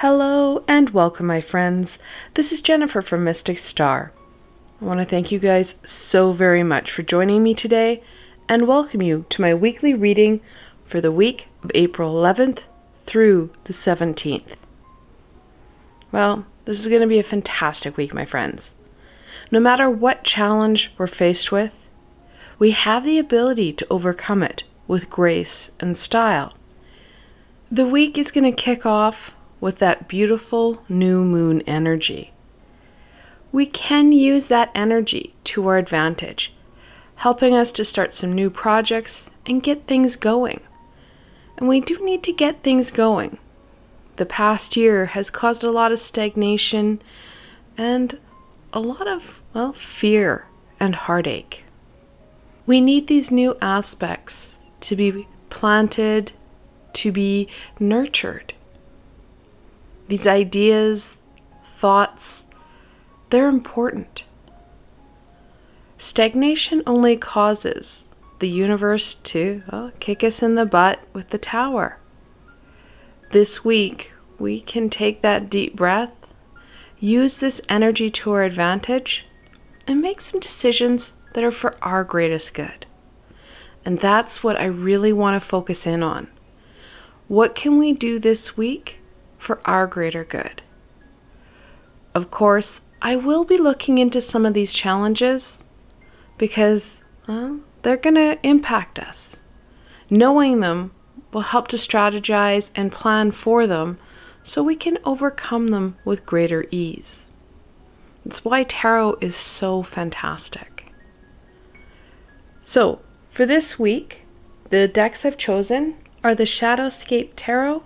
Hello and welcome, my friends. This is Jennifer from Mystic Star. I want to thank you guys so very much for joining me today and welcome you to my weekly reading for the week of April 11th through the 17th. Well, this is going to be a fantastic week, my friends. No matter what challenge we're faced with, we have the ability to overcome it with grace and style. The week is going to kick off with that beautiful new moon energy. We can use that energy to our advantage, helping us to start some new projects and get things going. And we do need to get things going. The past year has caused a lot of stagnation and a lot of, fear and heartache. We need these new aspects to be planted, to be nurtured. These ideas, thoughts, they're important. Stagnation only causes the universe to kick us in the butt with the tower. This week, we can take that deep breath, use this energy to our advantage, and make some decisions that are for our greatest good. And that's what I really want to focus in on. What can we do this week for our greater good? Of course, I will be looking into some of these challenges because, they're going to impact us. Knowing them will help to strategize and plan for them so we can overcome them with greater ease. That's why tarot is so fantastic. So, for this week, the decks I've chosen are the Shadowscape Tarot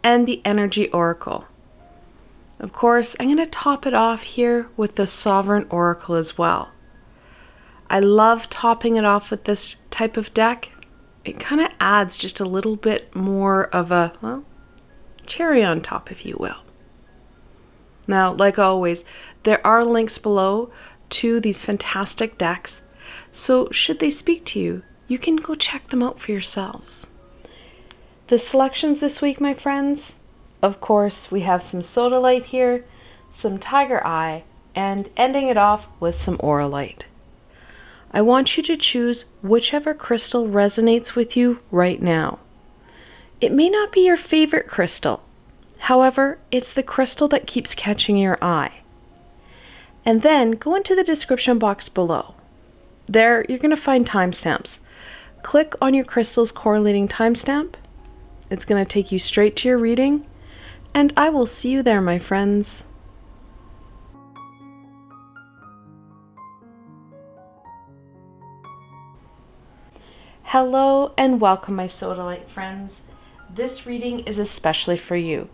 and the Energy Oracle. Of course, I'm going to top it off here with the Sovereign Oracle as well. I love topping it off with this type of deck. It kind of adds just a little bit more of a, cherry on top, if you will. Now, like always, there are links below to these fantastic decks, so should they speak to you, you can go check them out for yourselves. The selections this week, my friends, of course, we have some Sodalite here, some Tiger Eye, and ending it off with some Auralite. I want you to choose whichever crystal resonates with you right now. It may not be your favorite crystal. However, it's the crystal that keeps catching your eye. And then go into the description box below. There, you're going to find timestamps. Click on your crystal's correlating timestamp. It's going to take you straight to your reading, and I will see you there, my friends. Hello and welcome, my Sodalite friends. This reading is especially for you.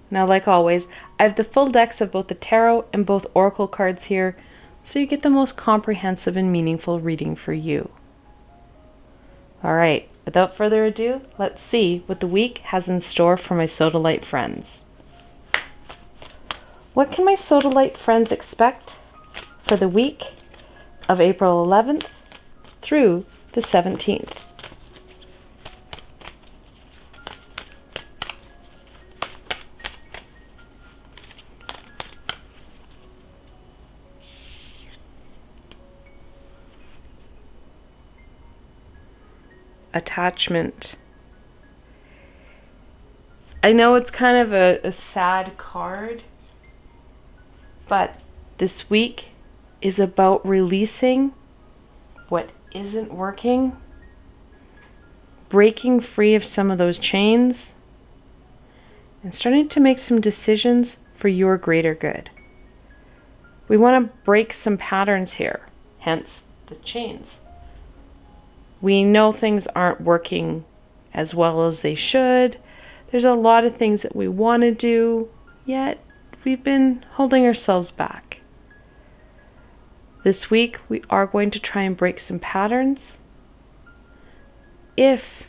Now, like always, I have the full decks of both the tarot and both oracle cards here, so you get the most comprehensive and meaningful reading for you. All right, without further ado, let's see what the week has in store for my Sodalite friends. What can my Sodalite friends expect for the week of April 11th through the 17th? Attachment. I know it's kind of a sad card, but this week is about releasing what isn't working, breaking free of some of those chains, and starting to make some decisions for your greater good. We want to break some patterns here, hence the chains. We know things aren't working as well as they should. There's a lot of things that we want to do, yet we've been holding ourselves back. This week, we are going to try and break some patterns. If,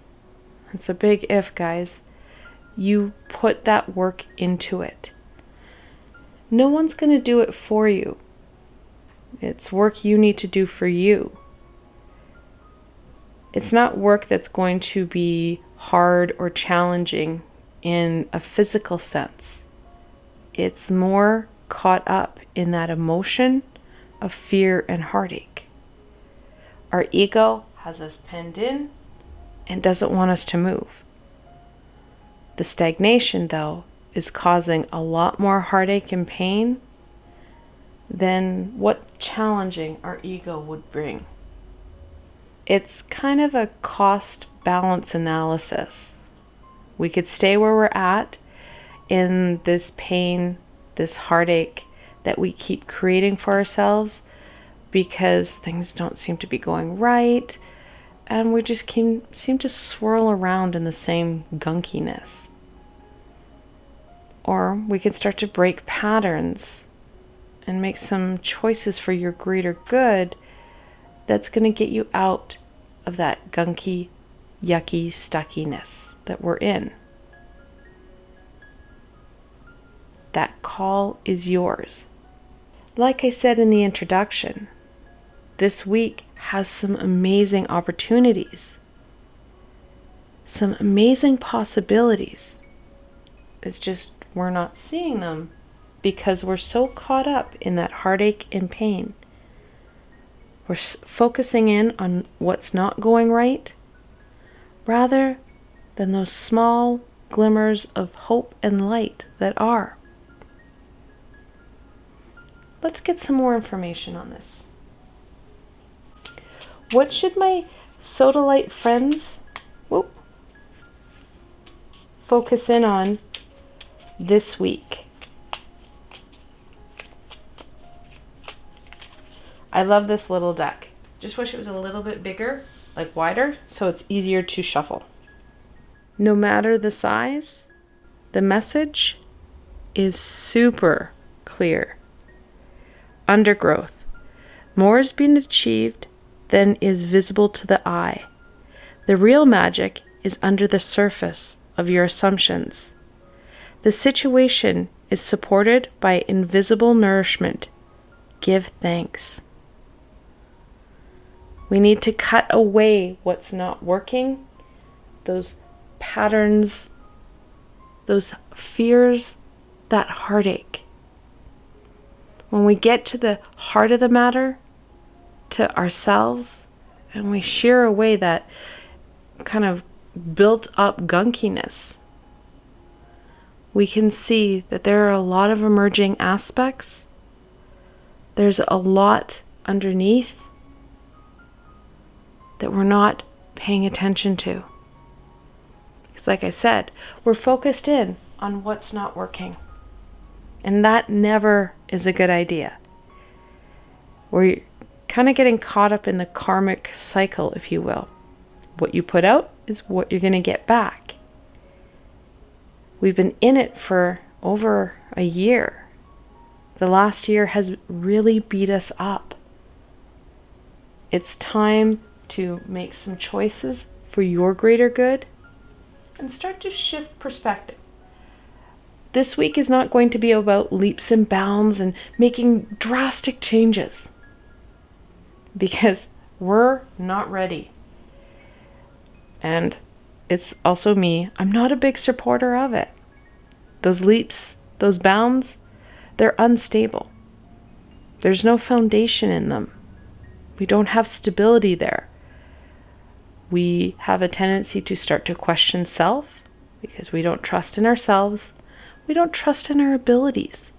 it's a big if, guys, you put that work into it. No one's going to do it for you. It's work you need to do for you. It's not work that's going to be hard or challenging in a physical sense. It's more caught up in that emotion of fear and heartache. Our ego has us pinned in and doesn't want us to move. The stagnation, though, is causing a lot more heartache and pain than what challenging our ego would bring. It's kind of a cost balance analysis. We could stay where we're at in this pain, this heartache that we keep creating for ourselves because things don't seem to be going right, and we just seem to swirl around in the same gunkiness. Or we can start to break patterns and make some choices for your greater good that's going to get you out of that gunky, yucky stuckiness that we're in. That call is yours. Like I said in the introduction, this week has some amazing opportunities, some amazing possibilities. It's just we're not seeing them because we're so caught up in that heartache and pain. We're focusing in on what's not going right rather than those small glimmers of hope and light that are. Let's get some more information on this. What should my Sodalite friends focus in on this week? I love this little deck. Just wish it was a little bit bigger, like wider, so it's easier to shuffle. No matter the size, the message is super clear. Undergrowth. More is being achieved than is visible to the eye. The real magic is under the surface of your assumptions. The situation is supported by invisible nourishment. Give thanks. We need to cut away what's not working, those patterns, those fears, that heartache. When we get to the heart of the matter, to ourselves, and we shear away that kind of built up gunkiness, we can see that there are a lot of emerging aspects. There's a lot underneath that we're not paying attention to. Because like I said, we're focused in on what's not working. And that never is a good idea. We're kind of getting caught up in the karmic cycle, if you will. What you put out is what you're going to get back. We've been in it for over a year. The last year has really beat us up. It's time to make some choices for your greater good and start to shift perspective. This week is not going to be about leaps and bounds and making drastic changes because we're not ready. And it's also me. I'm not a big supporter of it. Those leaps, those bounds, they're unstable. There's no foundation in them. We don't have stability there. We have a tendency to start to question self because we don't trust in ourselves. We don't trust in our abilities.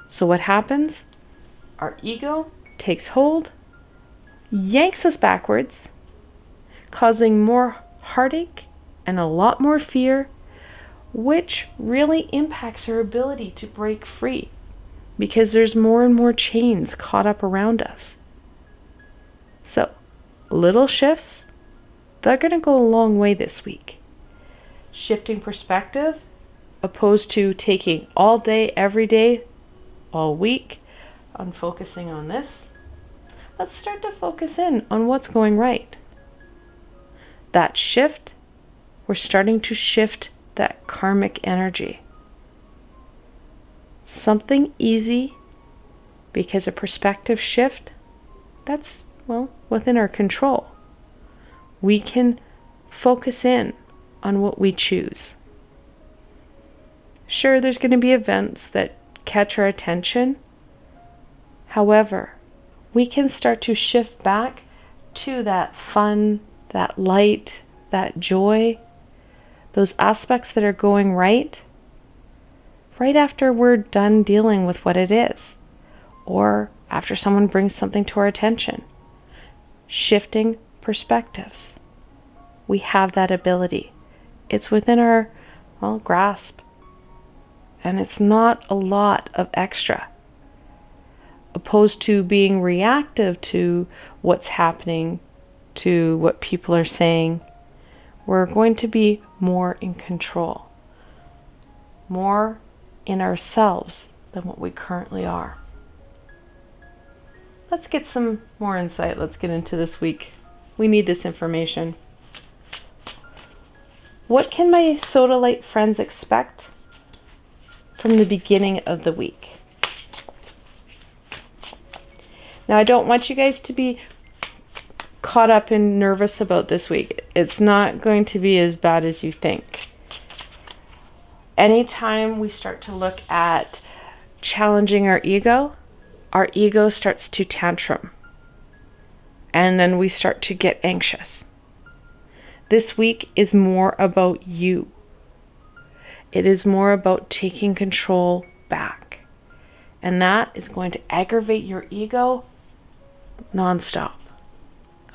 So what happens? Our ego takes hold, yanks us backwards, causing more heartache and a lot more fear, which really impacts our ability to break free because there's more and more chains caught up around us. So, little shifts, they're going to go a long way this week. Shifting perspective, opposed to taking all day, every day, all week on focusing on this. Let's start to focus in on what's going right. That shift, we're starting to shift that karmic energy. Something easy because a perspective shift, that's, within our control. We can focus in on what we choose. Sure, there's going to be events that catch our attention. However, we can start to shift back to that fun, that light, that joy, those aspects that are going right after we're done dealing with what it is, or after someone brings something to our attention. Shifting perspectives. We have that ability. It's within our, grasp. And it's not a lot of extra. Opposed to being reactive to what's happening, to what people are saying, we're going to be more in control, more in ourselves than what we currently are. Let's get some more insight. Let's get into this week. We need this information. What can my Sodalite friends expect from the beginning of the week? Now, I don't want you guys to be caught up and nervous about this week. It's not going to be as bad as you think. Anytime we start to look at challenging our ego starts to tantrum. And then we start to get anxious. This week is more about you. It is more about taking control back. And that is going to aggravate your ego nonstop.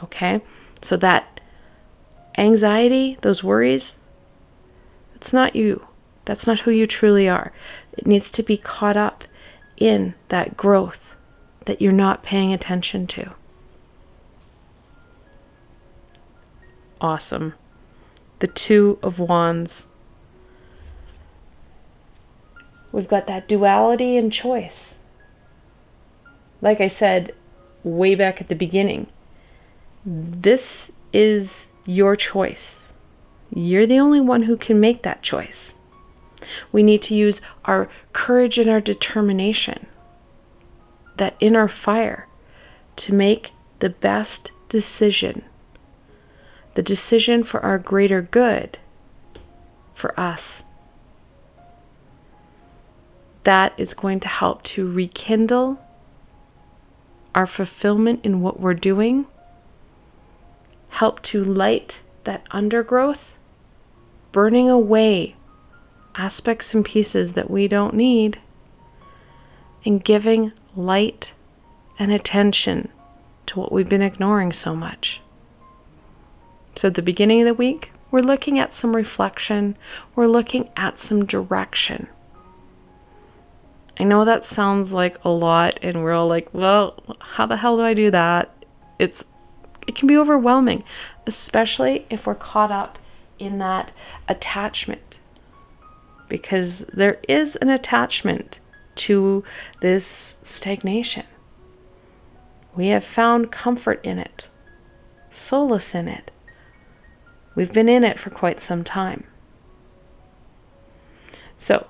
Okay? So that anxiety, those worries, it's not you. That's not who you truly are. It needs to be caught up in that growth that you're not paying attention to. Awesome. The Two of Wands. We've got that duality and choice. Like I said way back at the beginning, this is your choice. You're the only one who can make that choice. We need to use our courage and our determination, that inner fire, to make the best decision. The decision for our greater good, for us. That is going to help to rekindle our fulfillment in what we're doing, help to light that undergrowth, burning away aspects and pieces that we don't need, and giving light and attention to what we've been ignoring so much. So at the beginning of the week, we're looking at some reflection, we're looking at some direction. I know that sounds like a lot, and we're all like, well, how the hell do I do that? It can be overwhelming, especially if we're caught up in that attachment. Because there is an attachment to this stagnation. We have found comfort in it, solace in it. We've been in it for quite some time. So,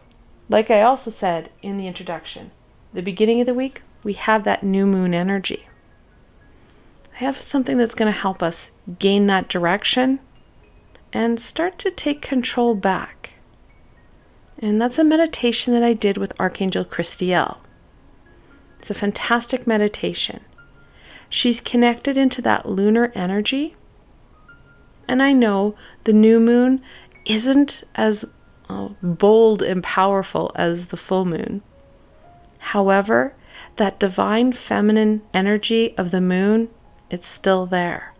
like I also said in the introduction, the beginning of the week, we have that new moon energy. I have something that's going to help us gain that direction and start to take control back. And that's a meditation that I did with Archangel Christiel. It's a fantastic meditation. She's connected into that lunar energy. And I know the new moon isn't as bold and powerful as the full moon. However, that divine feminine energy of the moon, it's still there.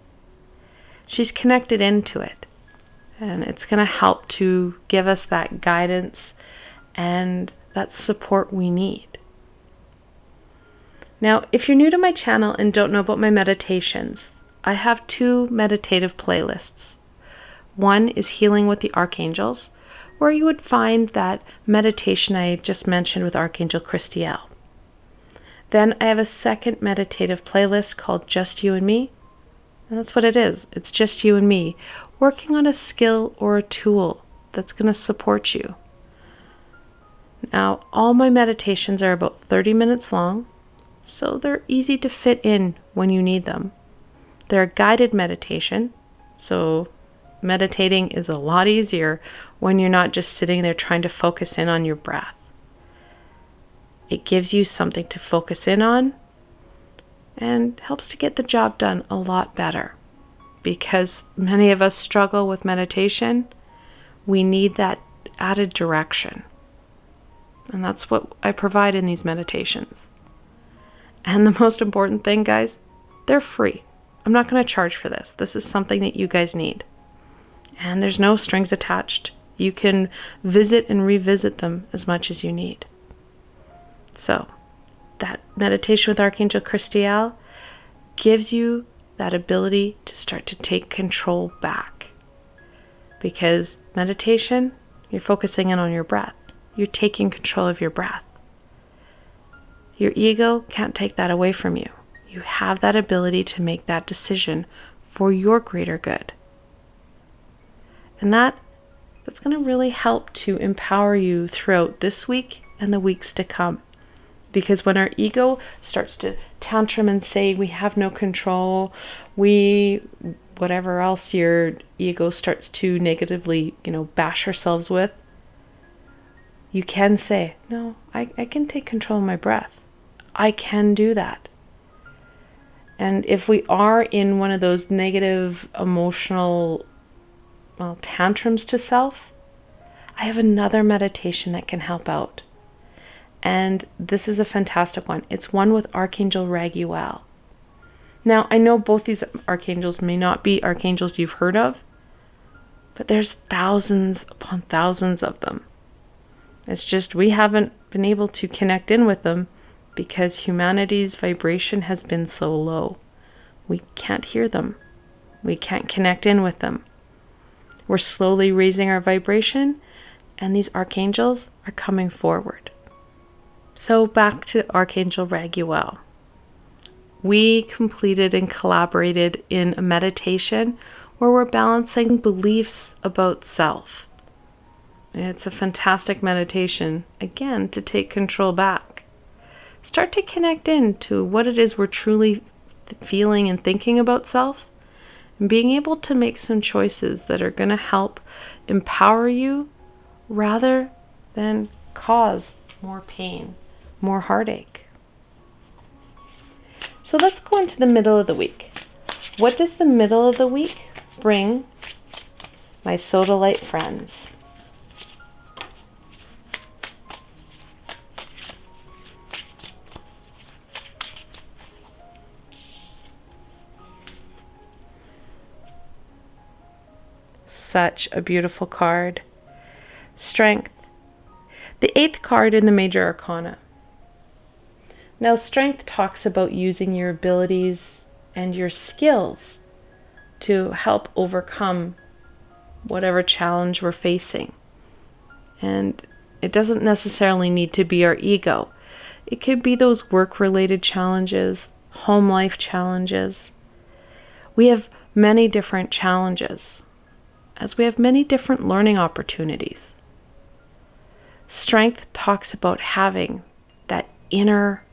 She's connected into it. And it's going to help to give us that guidance and that support we need. Now, if you're new to my channel and don't know about my meditations, I have 2 meditative playlists. One is Healing with the Archangels, where you would find that meditation I just mentioned with Archangel Christiel. Then I have a second meditative playlist called Just You and Me. And that's what it is. It's just you and me working on a skill or a tool that's going to support you. Now, all my meditations are about 30 minutes long, so they're easy to fit in when you need them. They're a guided meditation, so meditating is a lot easier when you're not just sitting there trying to focus in on your breath. It gives you something to focus in on and helps to get the job done a lot better. Because many of us struggle with meditation, we need that added direction. And that's what I provide in these meditations. And the most important thing, guys, they're free. I'm not going to charge for this. This is something that you guys need. And there's no strings attached. You can visit and revisit them as much as you need. So, that meditation with Archangel Christiel gives you that ability to start to take control back. Because meditation, you're focusing in on your breath. You're taking control of your breath. Your ego can't take that away from you. You have that ability to make that decision for your greater good. And that's going to really help to empower you throughout this week and the weeks to come. Because when our ego starts to tantrum and say we have no control, whatever else your ego starts to negatively, bash ourselves with, you can say, no, I can take control of my breath. I can do that. And if we are in one of those negative emotional tantrums to self, I have another meditation that can help out. And this is a fantastic one. It's one with Archangel Raguel. Now, I know both these archangels may not be archangels you've heard of, but there's thousands upon thousands of them. It's just we haven't been able to connect in with them because humanity's vibration has been so low. We can't hear them. We can't connect in with them. We're slowly raising our vibration, and these archangels are coming forward. So back to Archangel Raguel. We completed and collaborated in a meditation where we're balancing beliefs about self. It's a fantastic meditation, again, to take control back. Start to connect in to what it is we're truly feeling and thinking about self, and being able to make some choices that are going to help empower you rather than cause more pain, more heartache. So let's go into the middle of the week. What does the middle of the week bring my Sodalite friends? Such a beautiful card. Strength. The 8th card in the Major Arcana. Now, strength talks about using your abilities and your skills to help overcome whatever challenge we're facing. And it doesn't necessarily need to be our ego. It could be those work-related challenges, home life challenges. We have many different challenges, as we have many different learning opportunities. Strength talks about having that inner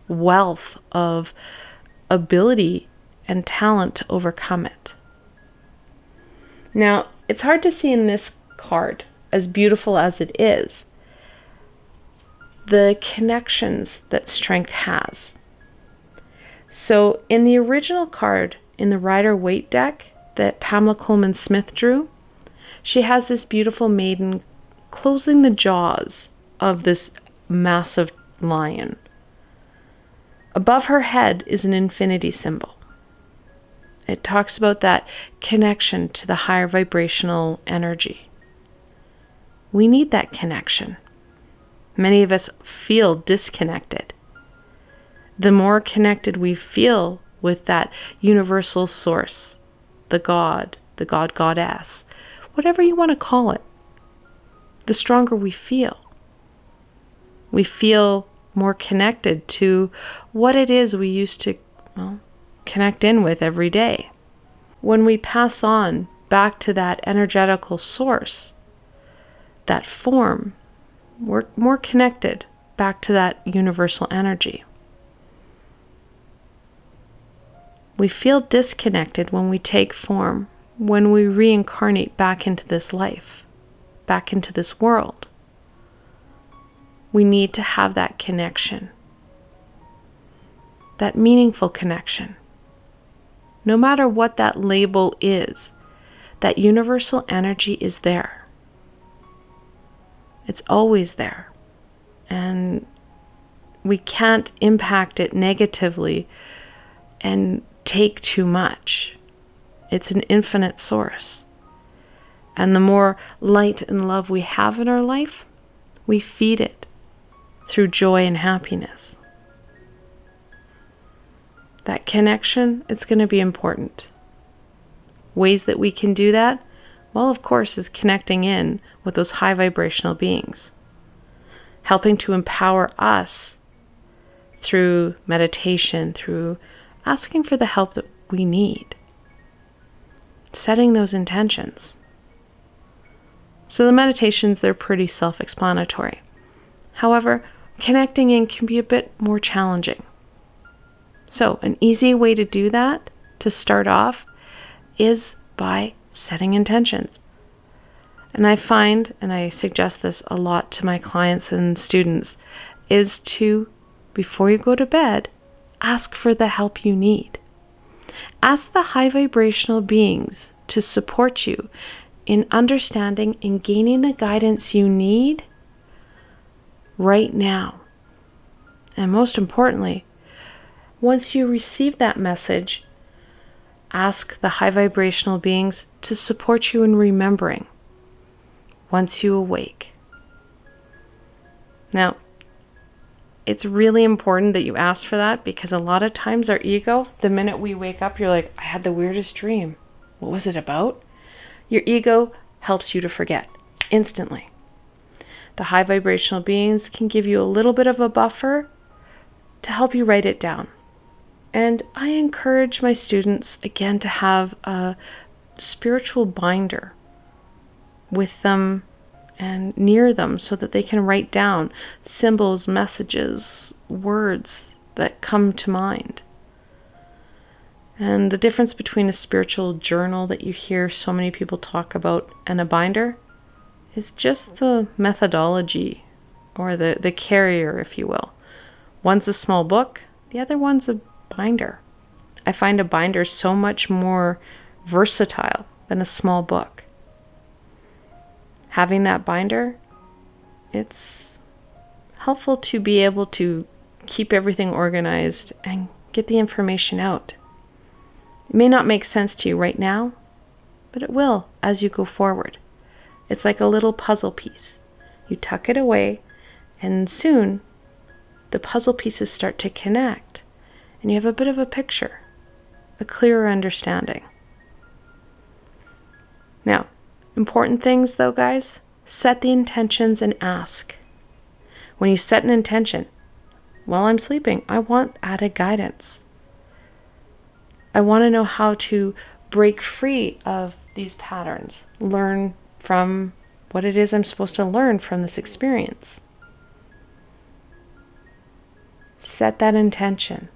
wealth of ability and talent to overcome it. Now, it's hard to see in this card, as beautiful as it is, the connections that strength has. So in the original card in the Rider-Waite deck that Pamela Coleman Smith drew, she has this beautiful maiden closing the jaws of this massive lion. Above her head is an infinity symbol. It talks about that connection to the higher vibrational energy. We need that connection. Many of us feel disconnected. The more connected we feel with that universal source, the God, goddess, whatever you want to call it, the stronger we feel. We feel more connected to what it is we used to connect in with every day. When we pass on back to that energetical source, that form, we're more connected back to that universal energy. We feel disconnected when we take form, when we reincarnate back into this life. back into this world. We need to have that connection, that meaningful connection. No matter what that label is, that universal energy is there. It's always there. And we can't impact it negatively and take too much. It's an infinite source. And the more light and love we have in our life, we feed it through joy and happiness. That connection, it's going to be important. Ways that we can do that, well, of course, is connecting in with those high vibrational beings, helping to empower us through meditation, through asking for the help that we need, setting those intentions. So the meditations, they're pretty self-explanatory. However, connecting in can be a bit more challenging. So an easy way to do that, to start off, is by setting intentions. And I find, and I suggest this a lot to my clients and students, is to, before you go to bed, ask for the help you need. Ask the high vibrational beings to support you in understanding and gaining the guidance you need right now. And most importantly, once you receive that message, ask the high vibrational beings to support you in remembering once you awake. Now, it's really important that you ask for that, because a lot of times our ego, the minute we wake up, you're like, I had the weirdest dream. What was it about? Your ego helps you to forget instantly. The high vibrational beings can give you a little bit of a buffer to help you write it down. And I encourage my students, again, to have a spiritual binder with them and near them so that they can write down symbols, messages, words that come to mind. And the difference between a spiritual journal that you hear so many people talk about and a binder is just the methodology, or the carrier, if you will. One's a small book, the other one's a binder. I find a binder so much more versatile than a small book. Having that binder, it's helpful to be able to keep everything organized and get the information out. It may not make sense to you right now, but it will as you go forward. It's like a little puzzle piece. You tuck it away, and soon the puzzle pieces start to connect, and you have a bit of a picture, a clearer understanding. Now, important things though, guys, set the intentions and ask. When you set an intention, while I'm sleeping, I want added guidance. I want to know how to break free of these patterns, learn from what it is I'm supposed to learn from this experience. Set that intention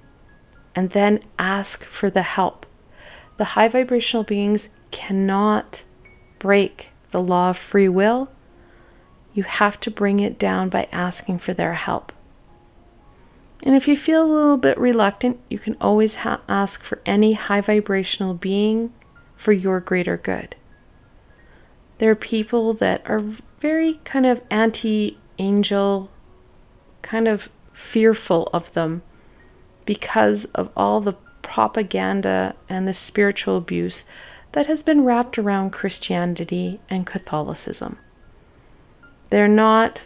and then ask for the help. The high vibrational beings cannot break the law of free will. You have to bring it down by asking for their help. And if you feel a little bit reluctant, you can always ask for any high vibrational being for your greater good. There are people that are very kind of anti-angel, kind of fearful of them because of all the propaganda and the spiritual abuse that has been wrapped around Christianity and Catholicism. They're not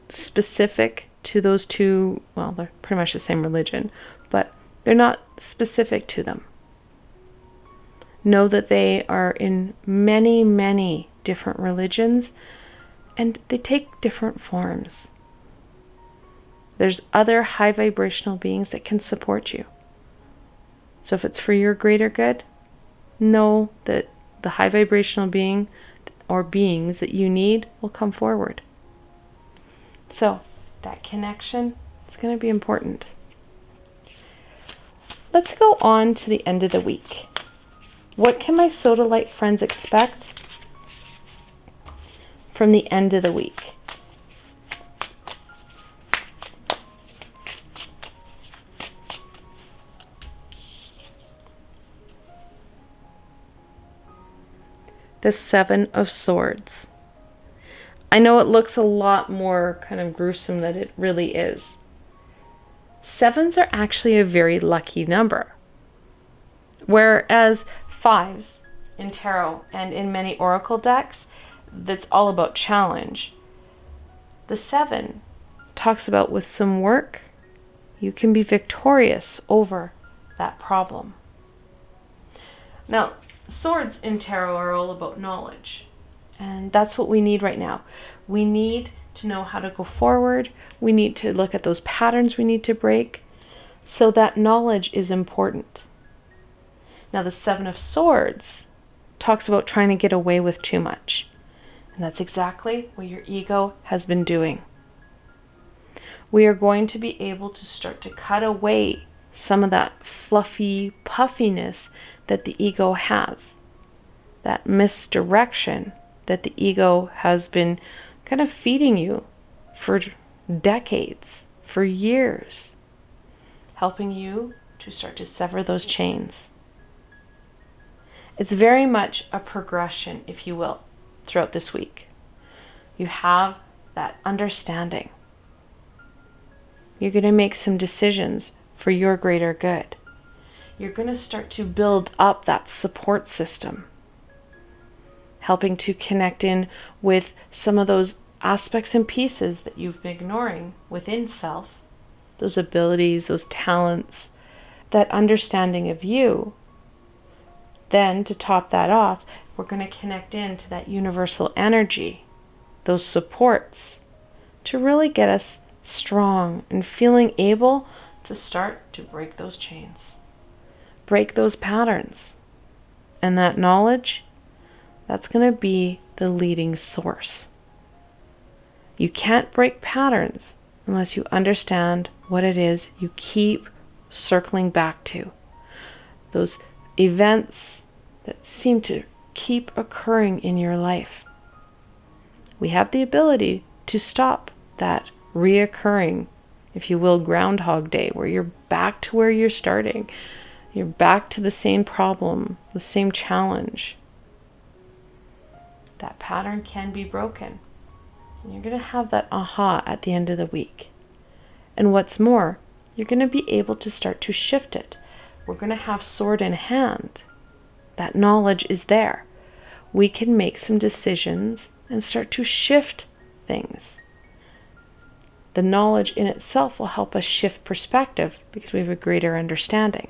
specific to those two, well, they're pretty much the same religion, but they're not specific to them. Know that they are in many, many different religions, and they take different forms. There's other high vibrational beings that can support you. So if it's for your greater good, know that the high vibrational being or beings that you need will come forward. So that connection, it's going to be important. Let's go on to the end of the week. What can my Sodalite friends expect? from the end of the week. The Seven of Swords. I know it looks a lot more kind of gruesome than it really is. Sevens are actually a very lucky number, whereas fives in tarot and in many oracle decks, that's all about challenge. The seven talks about with some work, you can be victorious over that problem. Now, swords in tarot are all about knowledge, and that's what we need right now. We need to know how to go forward. We need to look at those patterns we need to break. So that knowledge is important. Now, the Seven of Swords talks about trying to get away with too much. And that's exactly what your ego has been doing. We are going to be able to start to cut away some of that fluffy puffiness that the ego has. That misdirection that the ego has been kind of feeding you for decades, for years, helping you to start to sever those chains. It's very much a progression, if you will, throughout this week. You have that understanding. You're going to make some decisions for your greater good. You're going to start to build up that support system, helping to connect in with some of those aspects and pieces that you've been ignoring within self, those abilities, those talents, that understanding of you. Then, to top that off, we're going to connect into that universal energy, those supports, to really get us strong and feeling able to start to break those chains, break those patterns. And that knowledge, that's going to be the leading source. You can't break patterns unless you understand what it is you keep circling back to. Those events that seem to keep occurring in your life. We have the ability to stop that reoccurring, if you will, Groundhog Day, where you're back to where you're starting. You're back to the same problem, the same challenge. That pattern can be broken. And you're going to have that aha at the end of the week. And what's more, you're going to be able to start to shift it. We're going to have sword in hand. That knowledge is there. We can make some decisions and start to shift things. The knowledge in itself will help us shift perspective because we have a greater understanding.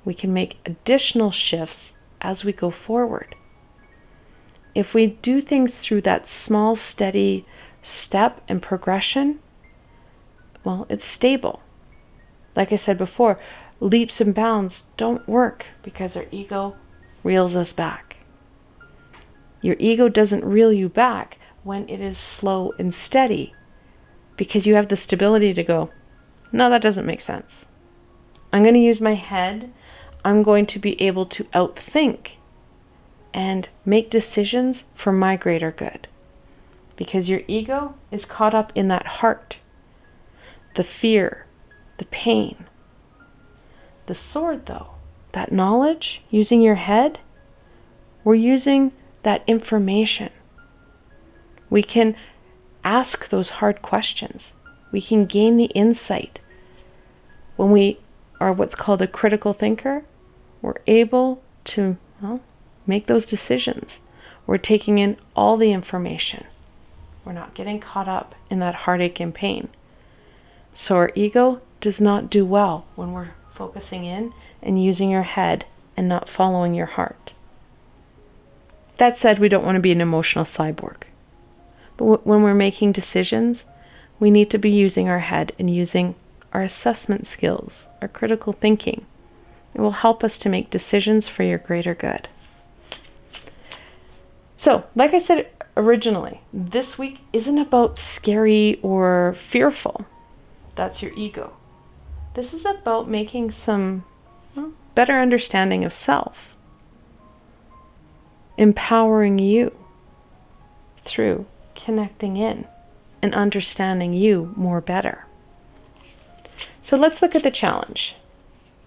We can make additional shifts as we go forward. If we do things through that small, steady step and progression, well, it's stable. Like I said before, leaps and bounds don't work because our ego reels us back. Your ego doesn't reel you back when it is slow and steady because you have the stability to go, no, that doesn't make sense. I'm going to use my head. I'm going to be able to outthink and make decisions for my greater good. Because your ego is caught up in that heart, the fear, the pain. The sword, though, that knowledge, using your head, we're using that information. We can ask those hard questions. We can gain the insight. When we are what's called a critical thinker, we're able to, make those decisions. We're taking in all the information. We're not getting caught up in that heartache and pain. So our ego does not do well when we're focusing in and using your head and not following your heart. That said, we don't want to be an emotional cyborg. But when we're making decisions, we need to be using our head and using our assessment skills, our critical thinking. It will help us to make decisions for your greater good. So, like I said originally, this week isn't about scary or fearful. That's your ego. This is about making some better understanding of self, empowering you through connecting in and understanding you more better. So let's look at the challenge.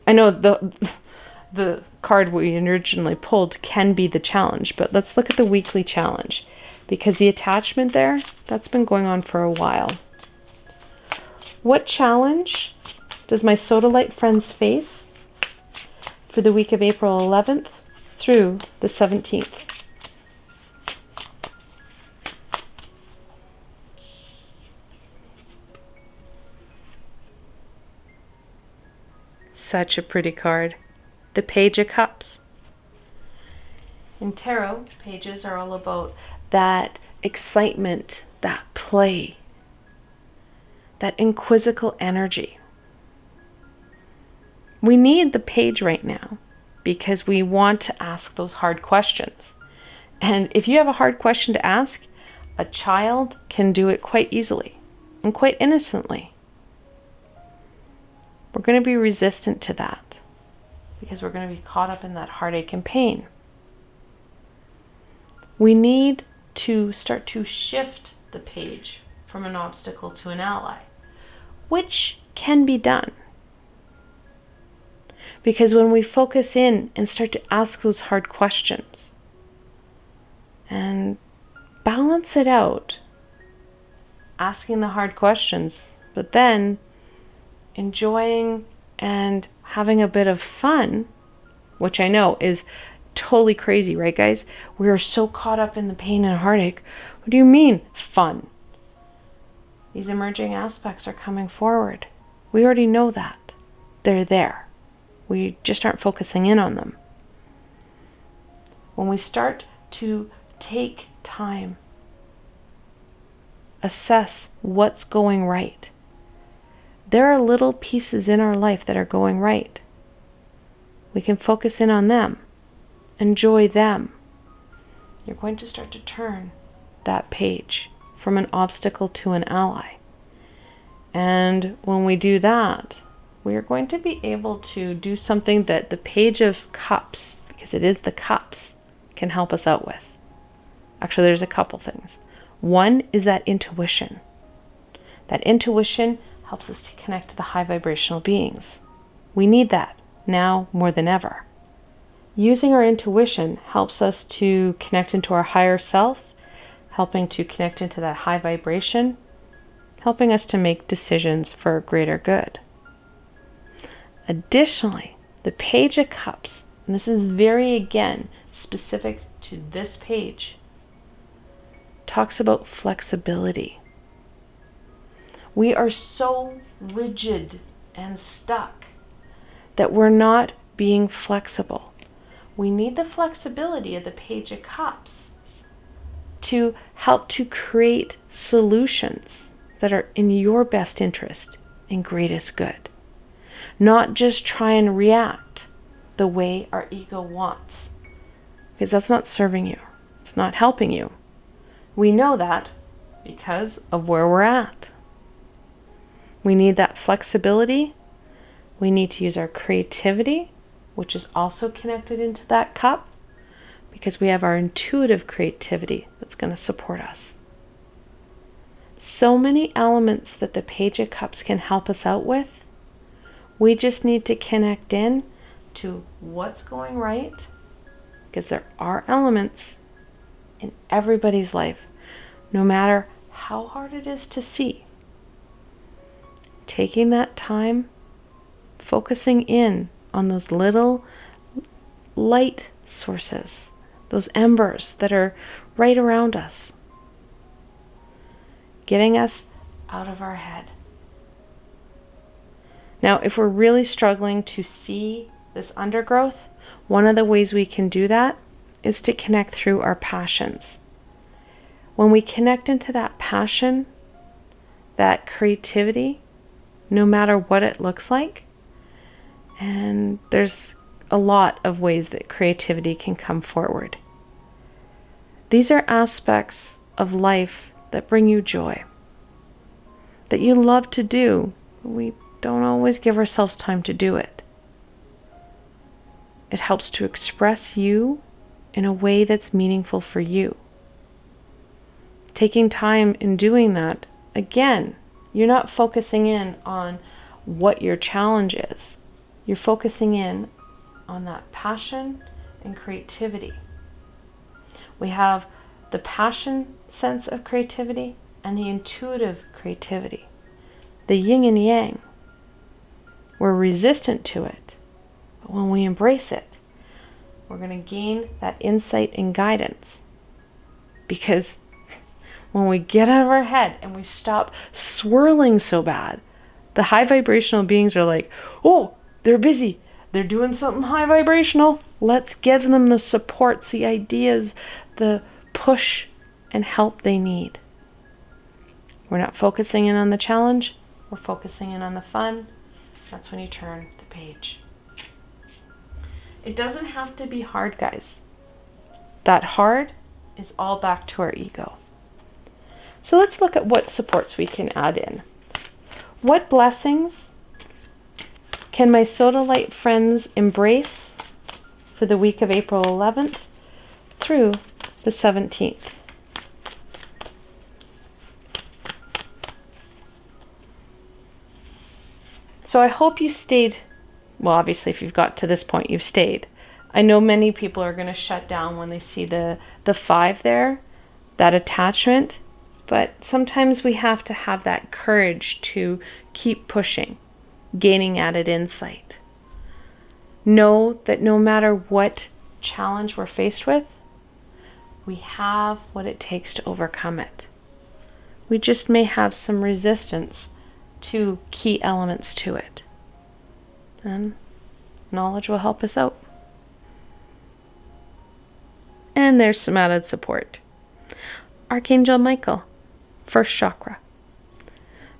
I know the card we originally pulled can be the challenge, but let's look at the weekly challenge, because the attachment there, that's been going on for a while. What challenge does my Sodalite friends face for the week of April 11th through the 17th? Such a pretty card. The Page of Cups. In tarot, pages are all about that excitement, that play, that inquisical energy. We need the page right now because we want to ask those hard questions. And if you have a hard question to ask, a child can do it quite easily and quite innocently. We're going to be resistant to that because we're going to be caught up in that heartache and pain. We need to start to shift the page from an obstacle to an ally, which can be done. Because when we focus in and start to ask those hard questions and balance it out, asking the hard questions, but then enjoying and having a bit of fun, which I know is totally crazy, right, guys? We are so caught up in the pain and heartache. What do you mean, fun? These emerging aspects are coming forward. We already know that. They're there. We just aren't focusing in on them. When we start to take time, assess what's going right. There are little pieces in our life that are going right. We can focus in on them, enjoy them. You're going to start to turn that page from an obstacle to an ally. And when we do that, we are going to be able to do something that the Page of Cups, because it is the cups, can help us out with. Actually, there's a couple things. One is that intuition. That intuition helps us to connect to the high vibrational beings. We need that now more than ever. Using our intuition helps us to connect into our higher self, helping to connect into that high vibration, helping us to make decisions for a greater good. Additionally, the Page of Cups, and this is very, again, specific to this page, talks about flexibility. We are so rigid and stuck that we're not being flexible. We need the flexibility of the Page of Cups to help to create solutions that are in your best interest and greatest good. Not just try and react the way our ego wants, because that's not serving you. It's not helping you. We know that because of where we're at. We need that flexibility. We need to use our creativity, which is also connected into that cup, because we have our intuitive creativity that's going to support us. So many elements that the Page of Cups can help us out with. We just need to connect in to what's going right, because there are elements in everybody's life, no matter how hard it is to see. Taking that time, focusing in on those little light sources, those embers that are right around us, getting us out of our head. Now, if we're really struggling to see this undergrowth, one of the ways we can do that is to connect through our passions. When we connect into that passion, that creativity, no matter what it looks like, and there's a lot of ways that creativity can come forward. These are aspects of life that bring you joy, that you love to do, but we don't always give ourselves time to do it. It helps to express you in a way that's meaningful for you. taking time in doing that, again, you're not focusing in on what your challenge is. You're focusing in on that passion and creativity. We have the passion sense of creativity and the intuitive creativity, the yin and yang. We're resistant to it, but when we embrace it, we're going to gain that insight and guidance. Because when we get out of our head and we stop swirling so bad, the high vibrational beings are like, oh, they're busy. They're doing something high vibrational. Let's give them the supports, the ideas, the push and help they need. We're not focusing in on the challenge. We're focusing in on the fun. That's when you turn the page. It doesn't have to be hard, guys. That hard is all back to our ego. So let's look at what supports we can add in. What blessings can my Sodalite friends embrace for the week of April 11th through the 17th? So I hope you stayed. Well, obviously, if you've got to this point, you've stayed. I know many people are going to shut down when they see the 5 there, that attachment. But sometimes we have to have that courage to keep pushing, gaining added insight. Know that no matter what challenge we're faced with, we have what it takes to overcome it. We just may have some resistance to key elements to it. And knowledge will help us out. And there's some added support. Archangel Michael, first chakra.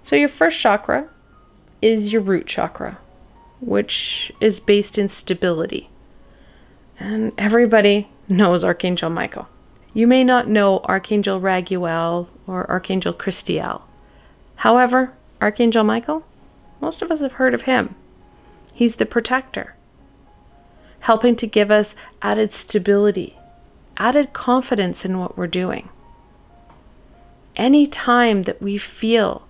So your first chakra is your root chakra, which is based in stability. And everybody knows Archangel Michael. You may not know Archangel Raguel or Archangel Christiel. However, Archangel Michael, most of us have heard of him. He's the protector, helping to give us added stability, added confidence in what we're doing. Any time that we feel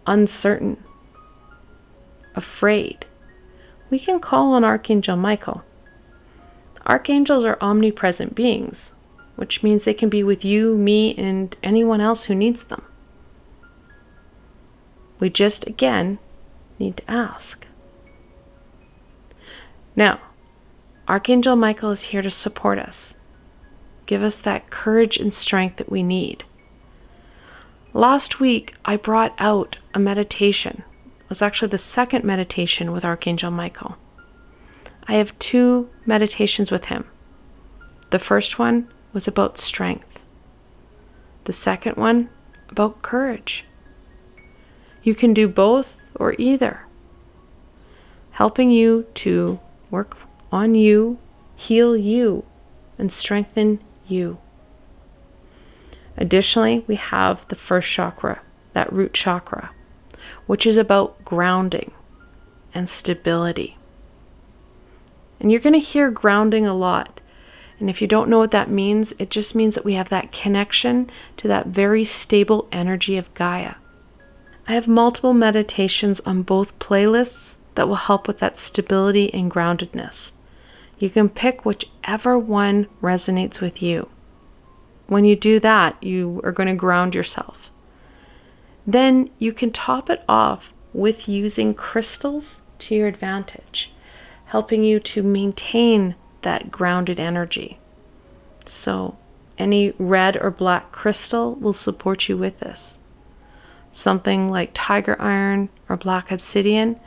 uncertain, afraid, we can call on Archangel Michael. Archangels are omnipresent beings, which means they can be with you, me, and anyone else who needs them. We just, again, need to ask. Now, Archangel Michael is here to support us, give us that courage and strength that we need. Last week, I brought out a meditation. It was actually the second meditation with Archangel Michael. I have 2 meditations with him. The first one was about strength. The second one about courage. You can do both or either, helping you to work on you, heal you, and strengthen you. Additionally, we have the first chakra, that root chakra, which is about grounding and stability. And you're going to hear grounding a lot. And if you don't know what that means, it just means that we have that connection to that very stable energy of Gaia. I have multiple meditations on both playlists that will help with that stability and groundedness. You can pick whichever one resonates with you. When you do that, you are going to ground yourself. Then you can top it off with using crystals to your advantage, helping you to maintain that grounded energy. So any red or black crystal will support you with this. Something like tiger iron or black obsidian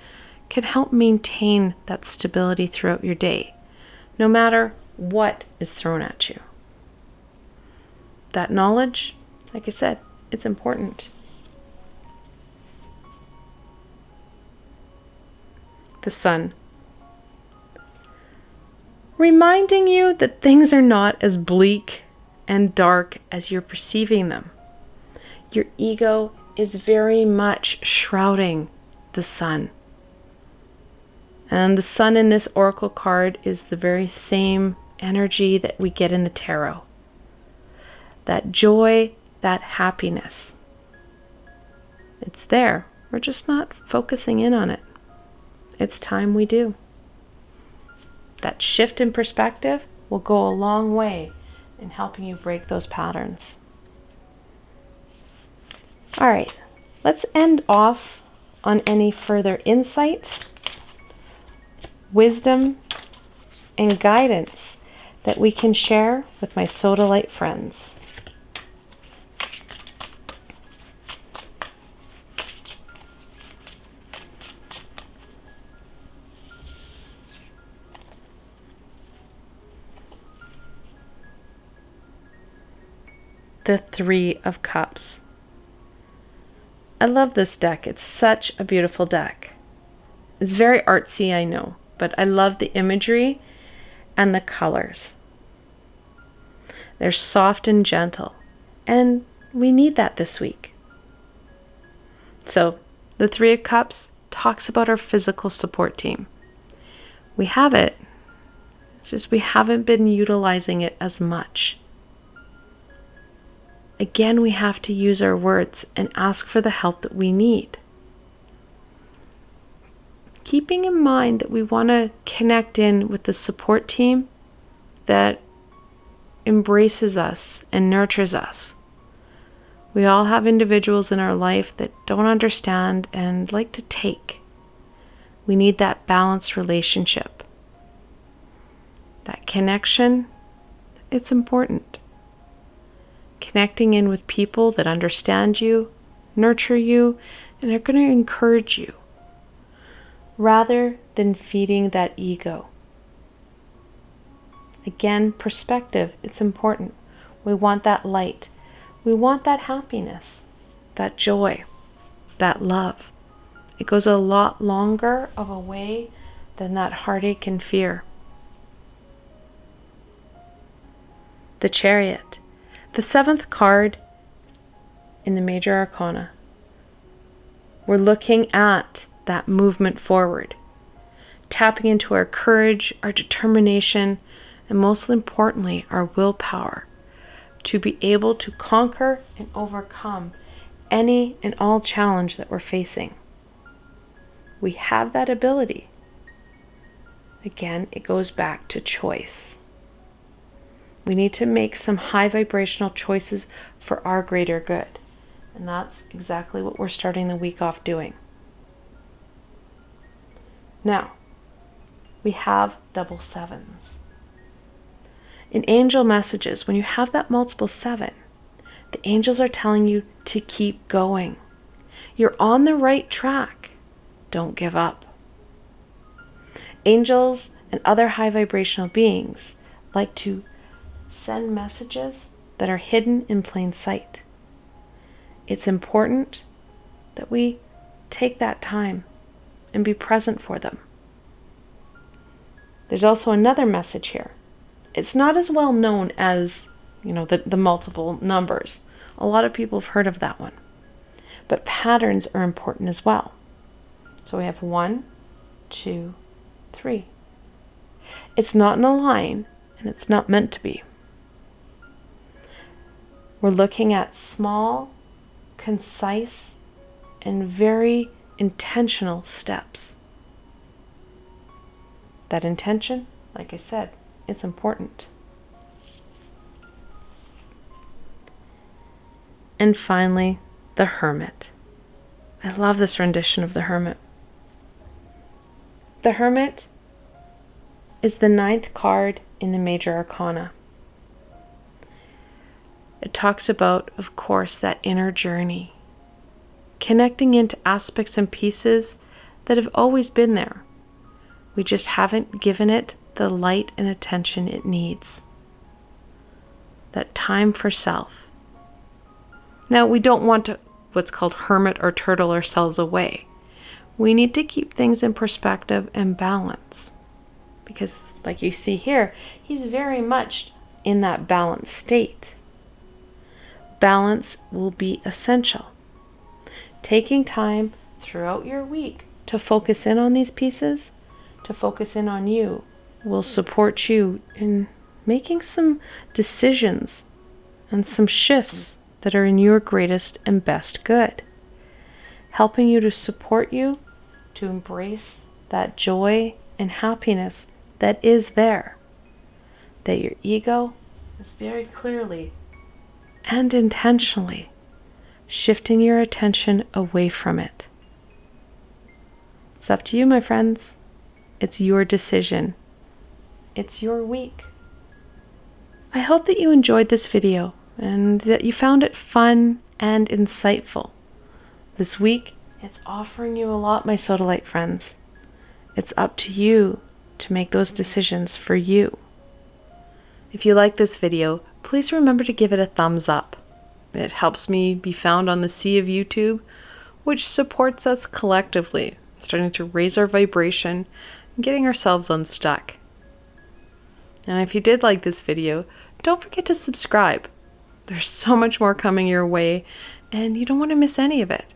can help maintain that stability throughout your day, no matter what is thrown at you. That knowledge, like I said, it's important. The sun. Reminding you that things are not as bleak and dark as you're perceiving them. Your ego is very much shrouding the sun. And the sun in this oracle card is the very same energy that we get in the tarot. That joy that happiness. It's there. We're just not focusing in on it. It's time we do. That shift in perspective will go a long way in helping you break those patterns. All right, let's end off on any further insight, wisdom, and guidance that we can share with my Sodalite friends. The Three of Cups. I love this deck. It's such a beautiful deck. It's very artsy, I know, but I love the imagery and the colors. They're soft and gentle, and we need that this week. So, the Three of Cups talks about our physical support team. We have it, it's just we haven't been utilizing it as much. Again, we have to use our words and ask for the help that we need. Keeping in mind that we want to connect in with the support team that embraces us and nurtures us. We all have individuals in our life that don't understand and like to take. We need that balanced relationship. That connection, it's important. Connecting in with people that understand you, nurture you, and are going to encourage you, rather than feeding that ego. Again, perspective, it's important. We want that light. We want that happiness, that joy, that love. It goes a lot longer of a way than that heartache and fear. The Chariot. The 7th card in the Major Arcana. We're looking at that movement forward, tapping into our courage, our determination, and most importantly, our willpower to be able to conquer and overcome any and all challenge that we're facing. We have that ability. Again, it goes back to choice. We need to make some high vibrational choices for our greater good. And that's exactly what we're starting the week off doing. Now, we have double sevens. In angel messages, when you have that multiple 7, the angels are telling you to keep going. You're on the right track. Don't give up. Angels and other high vibrational beings like to send messages that are hidden in plain sight. It's important that we take that time and be present for them. There's also another message here. It's not as well known as, the multiple numbers. A lot of people have heard of that one. But patterns are important as well. So we have 1, 2, 3. It's not in a line, and it's not meant to be. We're looking at small, concise, and very intentional steps. That intention, like I said, is important. And finally, the Hermit. I love this rendition of the Hermit. The Hermit is the 9th card in the Major Arcana. It talks about, of course, that inner journey, connecting into aspects and pieces that have always been there. We just haven't given it the light and attention it needs. That time for self. Now, we don't want to, what's called hermit or turtle ourselves away. We need to keep things in perspective and balance. Because, like you see here, he's very much in that balanced state. Balance will be essential. Taking time throughout your week to focus in on these pieces, to focus in on you, will support you in making some decisions and some shifts that are in your greatest and best good, helping you to support you to embrace that joy and happiness that is there, that your ego is very clearly and intentionally shifting your attention away from it. It's up to you, my friends. It's your decision. It's your week. I hope that you enjoyed this video and that you found it fun and insightful. This week, it's offering you a lot, my Sodalite friends. It's up to you to make those decisions for you. If you like this video, please remember to give it a thumbs up. It helps me be found on the sea of YouTube, which supports us collectively, starting to raise our vibration and getting ourselves unstuck. And if you did like this video, don't forget to subscribe. There's so much more coming your way, and you don't want to miss any of it.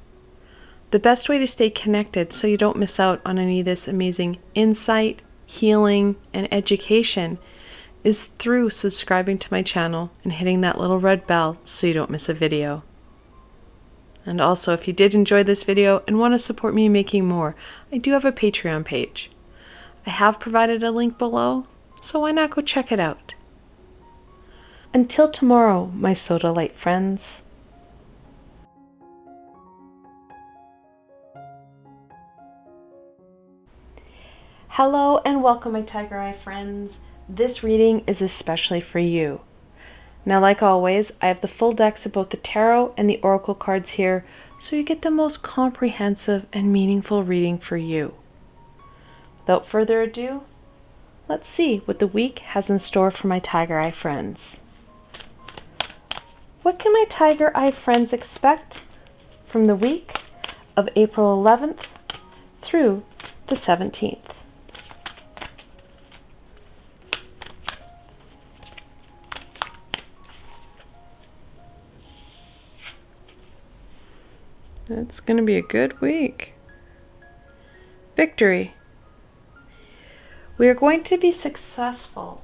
The best way to stay connected so you don't miss out on any of this amazing insight, healing, and education is through subscribing to my channel and hitting that little red bell so you don't miss a video. And also, if you did enjoy this video and want to support me making more, I do have a Patreon page. I have provided a link below, so why not go check it out? Until tomorrow, my Sodalite friends. Hello and welcome, my Tiger Eye friends. This reading is especially for you. Now, like always, I have the full decks of both the tarot and the oracle cards here, so you get the most comprehensive and meaningful reading for you. Without further ado, let's see what the week has in store for my Tiger Eye friends. What can my Tiger Eye friends expect from the week of April 11th through the 17th? It's going to be a good week. Victory. We are going to be successful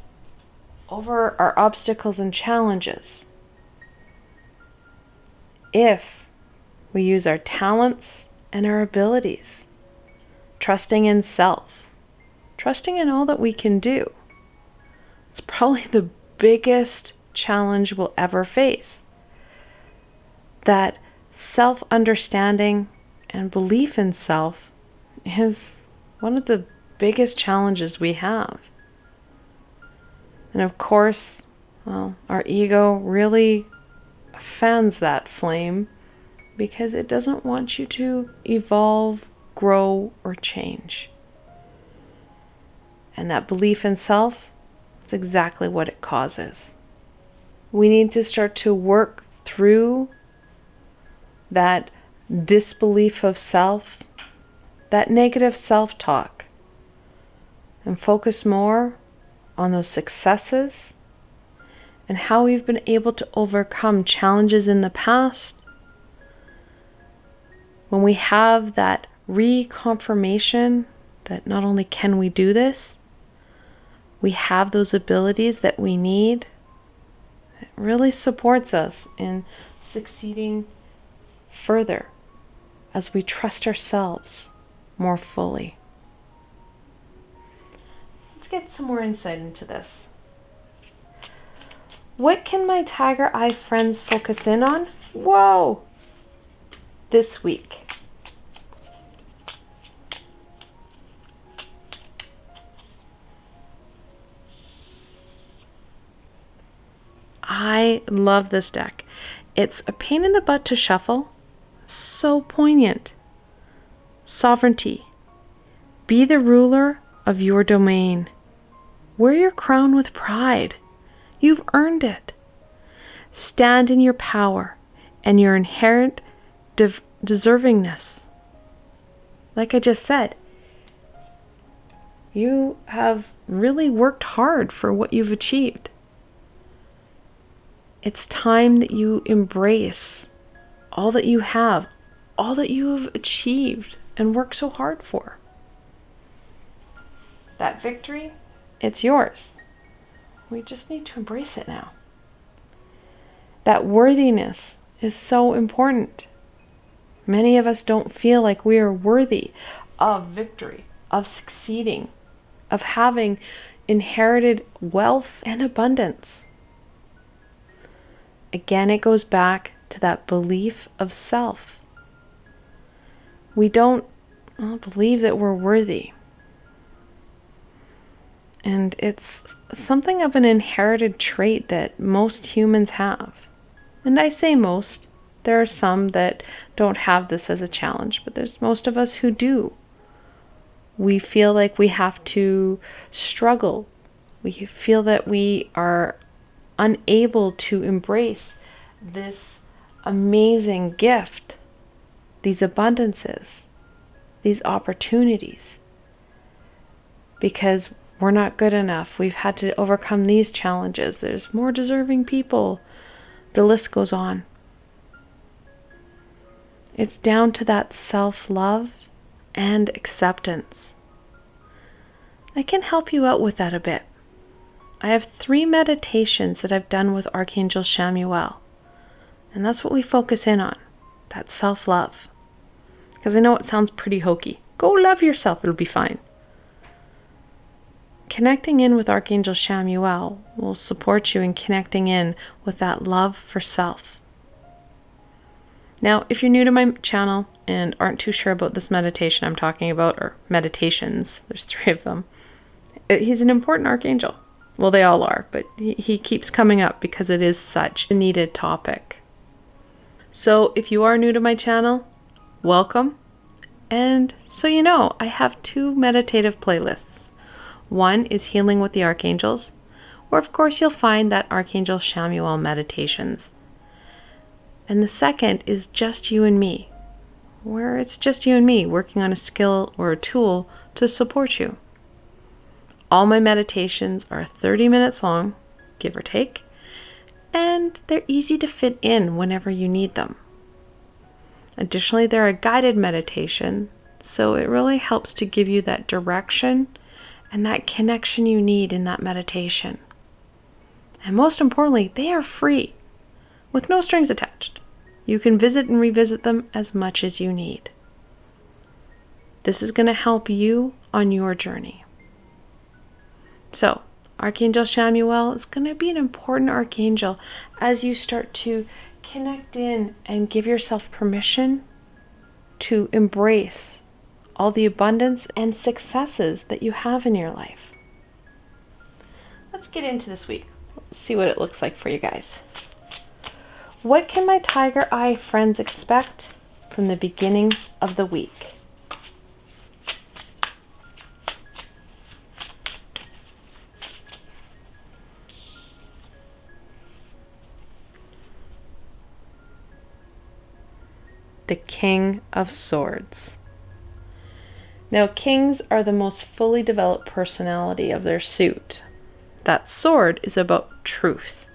over our obstacles and challenges if we use our talents and our abilities, trusting in self, trusting in all that we can do. It's probably the biggest challenge we'll ever face. That self-understanding and belief in self is one of the biggest challenges we have. And of course, well, our ego really fans that flame because it doesn't want you to evolve, grow, or change. And that belief in self, it's exactly what it causes. We need to start to work through that disbelief of self, that negative self-talk, and focus more on those successes and how we've been able to overcome challenges in the past. When we have that reconfirmation that not only can we do this, we have those abilities that we need, it really supports us in succeeding further as we trust ourselves more fully. Let's get some more insight into this. What can my Tiger Eye friends focus in on? Whoa! This week. I love this deck. It's a pain in the butt to shuffle. So poignant. Sovereignty. Be the ruler of your domain. Wear your crown with pride. You've earned it. Stand in your power and your inherent deservingness. Like I just said, you have really worked hard for what you've achieved. It's time that you embrace all that you have, all that you have achieved and worked so hard for. That victory, it's yours. We just need to embrace it now. That worthiness is so important. Many of us don't feel like we are worthy of victory, of succeeding, of having inherited wealth and abundance. Again, it goes back to that belief of self. We don't believe that we're worthy. And it's something of an inherited trait that most humans have. And I say most. There are some that don't have this as a challenge, but there's most of us who do. We feel like we have to struggle. We feel that we are unable to embrace this amazing gift, these abundances, these opportunities, because we're not good enough. We've had to overcome these challenges. There's more deserving people. The list goes on. It's down to that self-love and acceptance. I can help you out with that a bit. I have 3 meditations that I've done with Archangel Chamuel. And that's what we focus in on, that self-love. Because I know it sounds pretty hokey. Go love yourself, it'll be fine. Connecting in with Archangel Chamuel will support you in connecting in with that love for self. Now, if you're new to my channel and aren't too sure about this meditation I'm talking about, or meditations, there's 3 of them, he's an important archangel. Well, they all are, but he keeps coming up because it is such a needed topic. So if you are new to my channel, welcome. And so you know, I have 2 meditative playlists. One is Healing with the Archangels, where of course you'll find that Archangel Chamuel meditations. And the second is Just You and Me, where it's just you and me working on a skill or a tool to support you. All my meditations are 30 minutes long, give or take, and they're easy to fit in whenever you need them. Additionally, they're a guided meditation, so it really helps to give you that direction and that connection you need in that meditation. And most importantly, they are free, with no strings attached. You can visit and revisit them as much as you need. This is going to help you on your journey. So, Archangel Chamuel is going to be an important archangel as you start to connect in and give yourself permission to embrace all the abundance and successes that you have in your life. Let's get into this week. Let's see what it looks like for you guys. What can my Tiger Eye friends expect from the beginning of the week? The King of Swords. Now, kings are the most fully developed personality of their suit. That sword is about truth.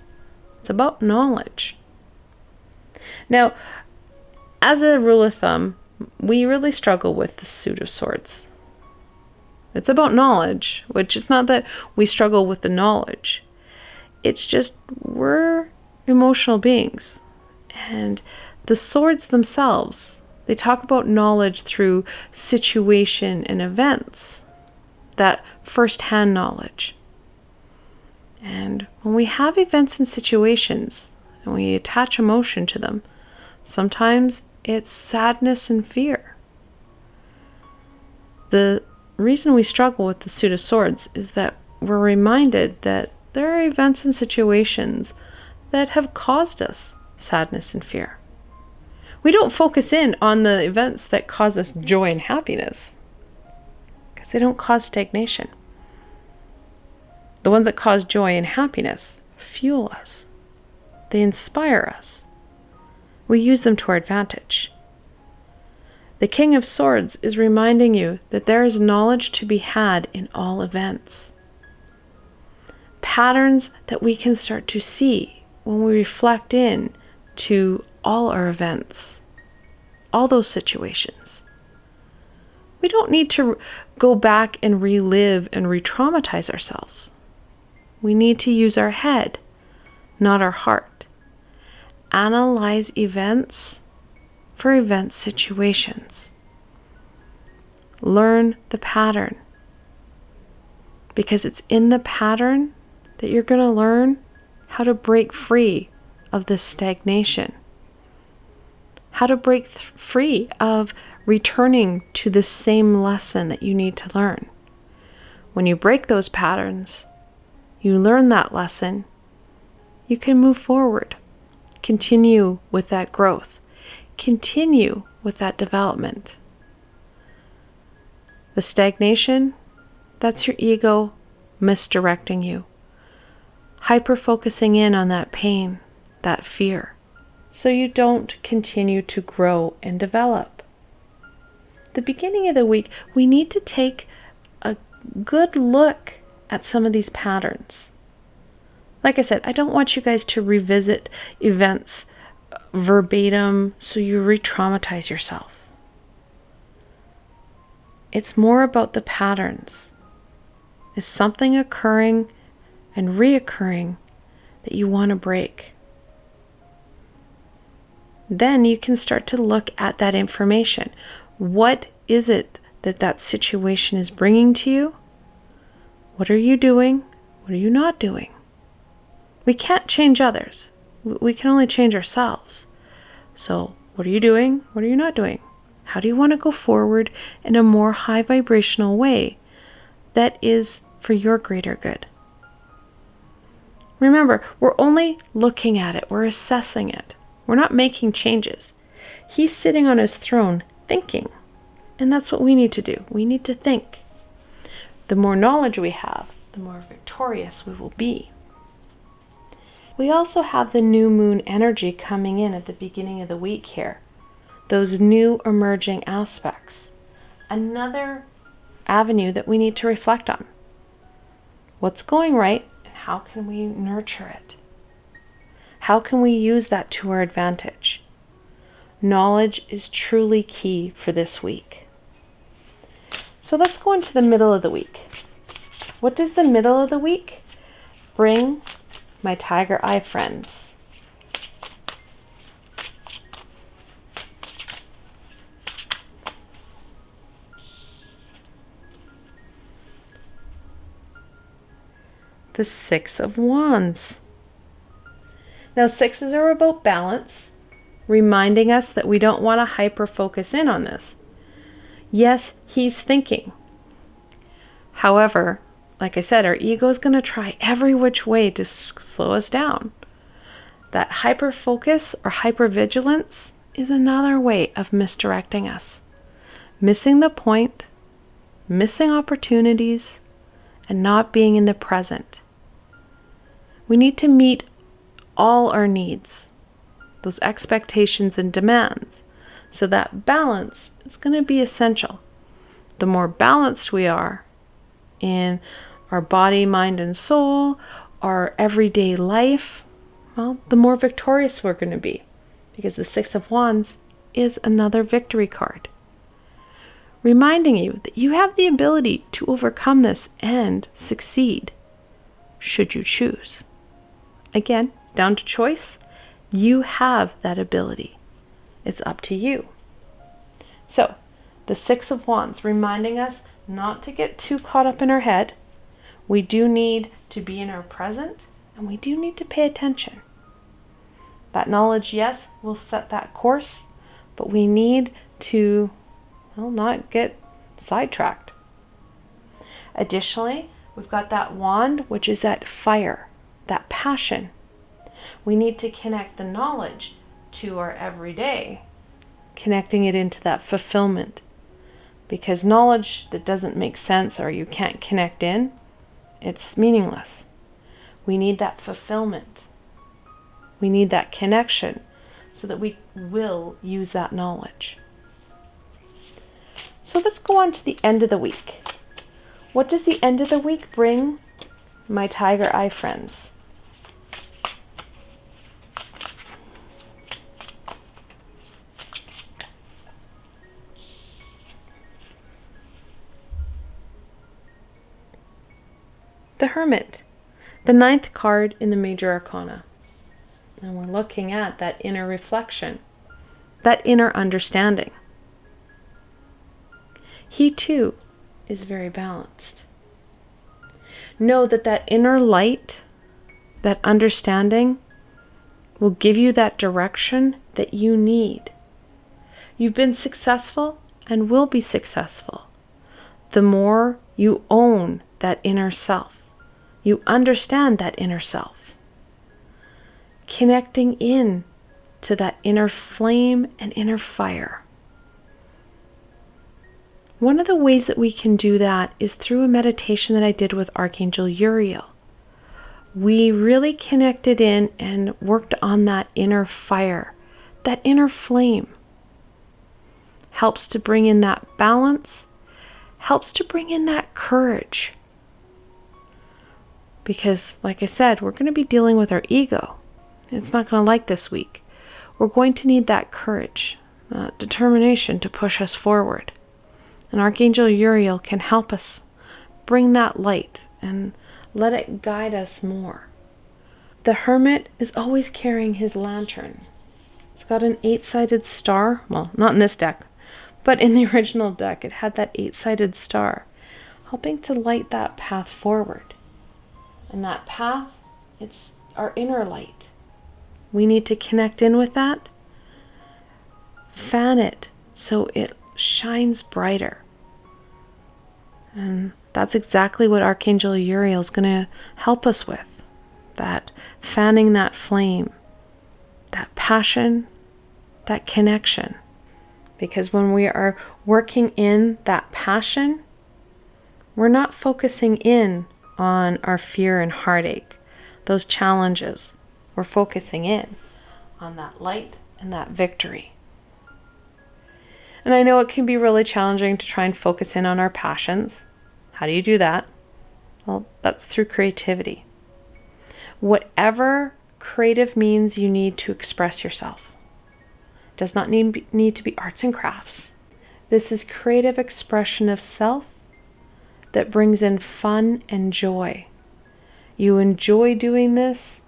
It's about knowledge. Now, as a rule of thumb, we really struggle with the suit of swords. It's about knowledge, which is not that we struggle with the knowledge. It's just we're emotional beings. And the swords themselves, they talk about knowledge through situation and events, that first-hand knowledge. And when we have events and situations and we attach emotion to them, sometimes it's sadness and fear. The reason we struggle with the Suit of Swords is that we're reminded that there are events and situations that have caused us sadness and fear. We don't focus in on the events that cause us joy and happiness because they don't cause stagnation. The ones that cause joy and happiness fuel us. They inspire us. We use them to our advantage. The King of Swords is reminding you that there is knowledge to be had in all events. Patterns that we can start to see when we reflect in to all our events, all those situations. We don't need to go back and relive and re-traumatize ourselves. We need to use our head, not our heart. analyze events for event situations. Learn the pattern, because it's in the pattern that you're going to learn how to break free of this stagnation, how to break free of returning to the same lesson that you need to learn. When you break those patterns, you learn that lesson, you can move forward, continue with that growth, continue with that development. The stagnation, that's your ego misdirecting you, hyper-focusing in on that pain, that fear, so you don't continue to grow and develop. The beginning of the week, we need to take a good look at some of these patterns. Like I said, I don't want you guys to revisit events verbatim so you re-traumatize yourself. It's more about the patterns. Is something occurring and reoccurring that you want to break? Then you can start to look at that information. What is it that that situation is bringing to you? What are you doing? What are you not doing? We can't change others. We can only change ourselves. So what are you doing? What are you not doing? How do you want to go forward in a more high vibrational way that is for your greater good? Remember, we're only looking at it. We're assessing it. We're not making changes. He's sitting on his throne thinking. And that's what we need to do. We need to think. The more knowledge we have, the more victorious we will be. We also have the new moon energy coming in at the beginning of the week here. Those new emerging aspects. Another avenue that we need to reflect on. What's going right and how can we nurture it? How can we use that to our advantage? Knowledge is truly key for this week. So let's go into the middle of the week. What does the middle of the week bring, my tiger eye friends? The Six of Wands. Now, sixes are about balance, reminding us that we don't want to hyper-focus in on this. Yes, he's thinking. However, like I said, our ego is going to try every which way to slow us down. That hyper-focus or hyper-vigilance is another way of misdirecting us. Missing the point, missing opportunities, and not being in the present. We need to meet all our needs, those expectations and demands. So that balance is going to be essential. The more balanced we are in our body, mind, and soul, our everyday life, well, the more victorious we're going to be. Because the Six of Wands is another victory card. Reminding you that you have the ability to overcome this and succeed, should you choose. Again, down to choice, you have that ability. It's up to you. So, the Six of Wands reminding us not to get too caught up in our head. We do need to be in our present, and we do need to pay attention. That knowledge, yes, will set that course, but we need to, well, not get sidetracked. Additionally, we've got that wand, which is that fire, that passion. We need to connect the knowledge to our everyday, connecting it into that fulfillment. Because knowledge that doesn't make sense or you can't connect in, it's meaningless. We need that fulfillment. We need that connection so that we will use that knowledge. So let's go on to the end of the week. What does the end of the week bring, my tiger eye friends? The Hermit, the 9th card in the Major Arcana. And we're looking at that inner reflection, that inner understanding. He too is very balanced. Know that that inner light, that understanding, will give you that direction that you need. You've been successful and will be successful the more you own that inner self. You understand that inner self. Connecting in to that inner flame and inner fire. One of the ways that we can do that is through a meditation that I did with Archangel Uriel. We really connected in and worked on that inner fire, that inner flame. Helps to bring in that balance, helps to bring in that courage. Because, like I said, we're going to be dealing with our ego. It's not going to like this week. We're going to need that courage, determination to push us forward. And Archangel Uriel can help us bring that light and let it guide us more. The Hermit is always carrying his lantern. It's got an 8-sided star. Well, not in this deck, but in the original deck, it had that 8-sided star, helping to light that path forward. And that path, it's our inner light. We need to connect in with that, fan it so it shines brighter. And that's exactly what Archangel Uriel is going to help us with. That fanning that flame, that passion, that connection. Because when we are working in that passion, we're not focusing in on our fear and heartache, those challenges. We're focusing in on that light and that victory. And I know it can be really challenging to try and focus in on our passions. How do you do that? Well, that's through creativity. Whatever creative means you need to express yourself. It does not need to be arts and crafts. This is creative expression of self that brings in fun and joy. You enjoy doing this.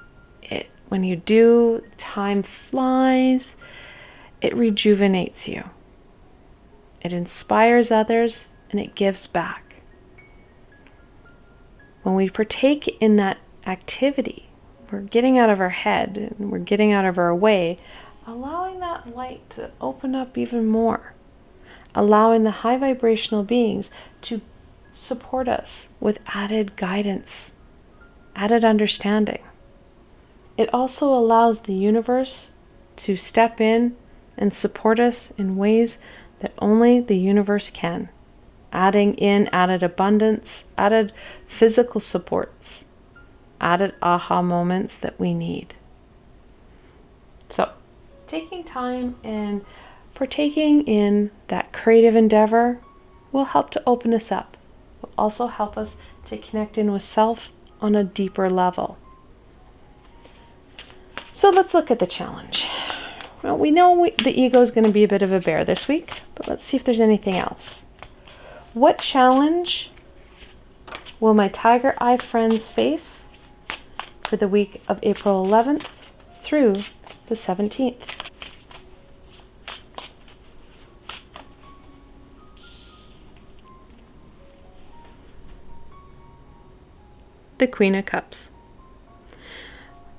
When you do, time flies. It rejuvenates you. It inspires others and it gives back. When we partake in that activity, we're getting out of our head and we're getting out of our way, allowing that light to open up even more, allowing the high vibrational beings to support us with added guidance, added understanding. It also allows the universe to step in and support us in ways that only the universe can, adding in added abundance, added physical supports, added aha moments that we need. So, taking time and partaking in that creative endeavor will help to open us up. Will also help us to connect in with self on a deeper level. So let's look at the challenge. Well, we know the ego is going to be a bit of a bear this week, but let's see if there's anything else. What challenge will my tiger eye friends face for the week of April 11th through the 17th? The Queen of Cups.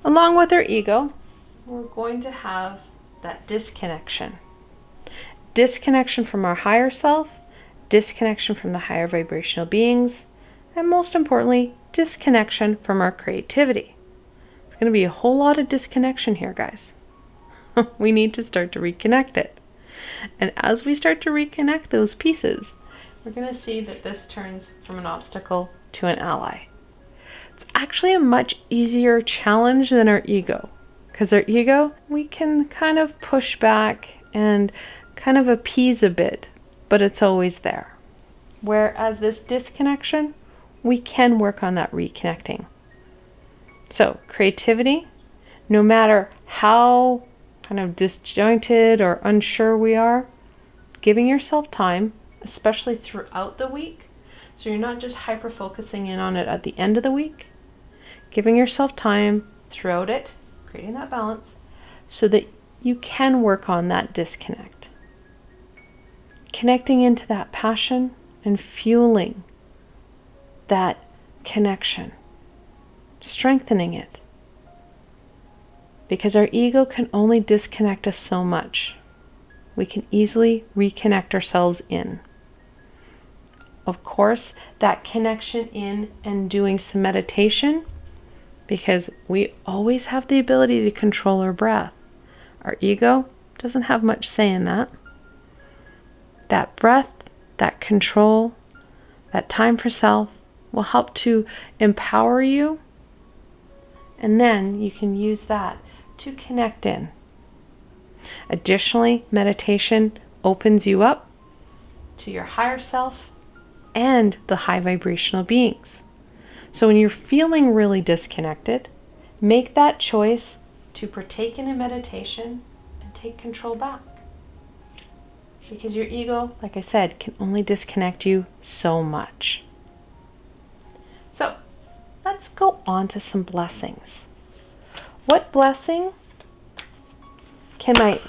Along with our ego, we're going to have that disconnection. Disconnection from our higher self, disconnection from the higher vibrational beings, and most importantly, disconnection from our creativity. It's going to be a whole lot of disconnection here, guys. We need to start to reconnect it. And as we start to reconnect those pieces, we're going to see that this turns from an obstacle to an ally. It's actually a much easier challenge than our ego. Because our ego, we can kind of push back and kind of appease a bit, but it's always there. Whereas this disconnection, we can work on that reconnecting. So creativity, no matter how kind of disjointed or unsure we are, giving yourself time, especially throughout the week, so you're not just hyper-focusing in on it at the end of the week, giving yourself time throughout it, creating that balance so that you can work on that disconnect. Connecting into that passion and fueling that connection, strengthening it. Because our ego can only disconnect us so much. We can easily reconnect ourselves in. Of course, that connection in and doing some meditation, because we always have the ability to control our breath. Our ego doesn't have much say in that. That breath, that control, that time for self will help to empower you, and then you can use that to connect in. Additionally, meditation opens you up to your higher self and the high vibrational beings. So when you're feeling really disconnected, make that choice to partake in a meditation and take control back. Because your ego, like I said, can only disconnect you so much. So let's go on to some blessings. What blessing can my,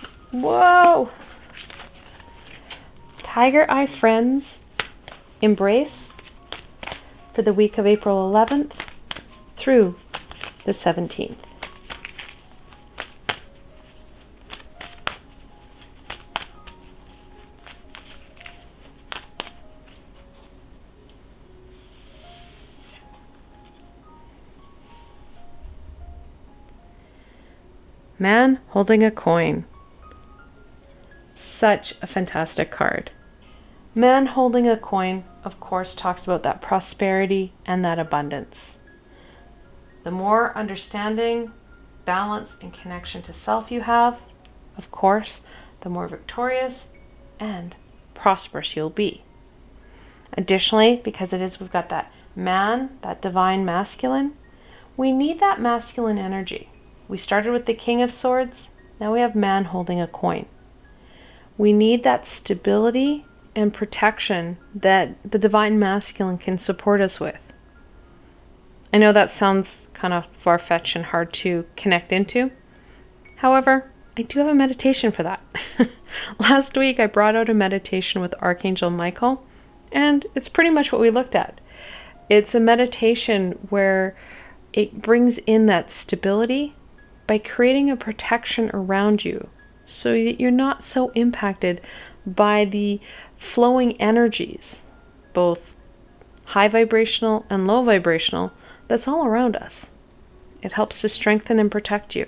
tiger eye friends embrace for the week of April 11th through the 17th? Man holding a coin. Such a fantastic card. Man holding a coin, of course, talks about that prosperity and that abundance. The more understanding, balance, and connection to self you have, of course, the more victorious and prosperous you'll be. Additionally, because we've got that man, that divine masculine, we need that masculine energy. We started with the King of Swords, now we have man holding a coin. We need that stability and protection that the divine masculine can support us with. I know that sounds kind of far-fetched and hard to connect into. However, I do have a meditation for that. Last week I brought out a meditation with Archangel Michael, and it's pretty much what we looked at. It's a meditation where it brings in that stability by creating a protection around you so that you're not so impacted by the flowing energies, both high vibrational and low vibrational, that's all around us. It helps to strengthen and protect you.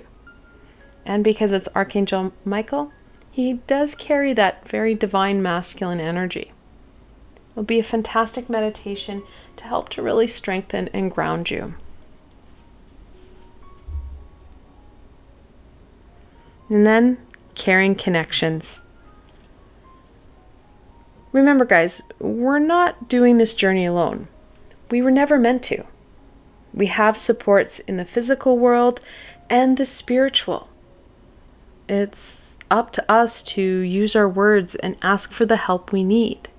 And because it's Archangel Michael, he does carry that very divine masculine energy. It'll be a fantastic meditation to help to really strengthen and ground you. And then, caring connections. Remember, guys, we're not doing this journey alone. We were never meant to. We have supports in the physical world and the spiritual. It's up to us to use our words and ask for the help we need.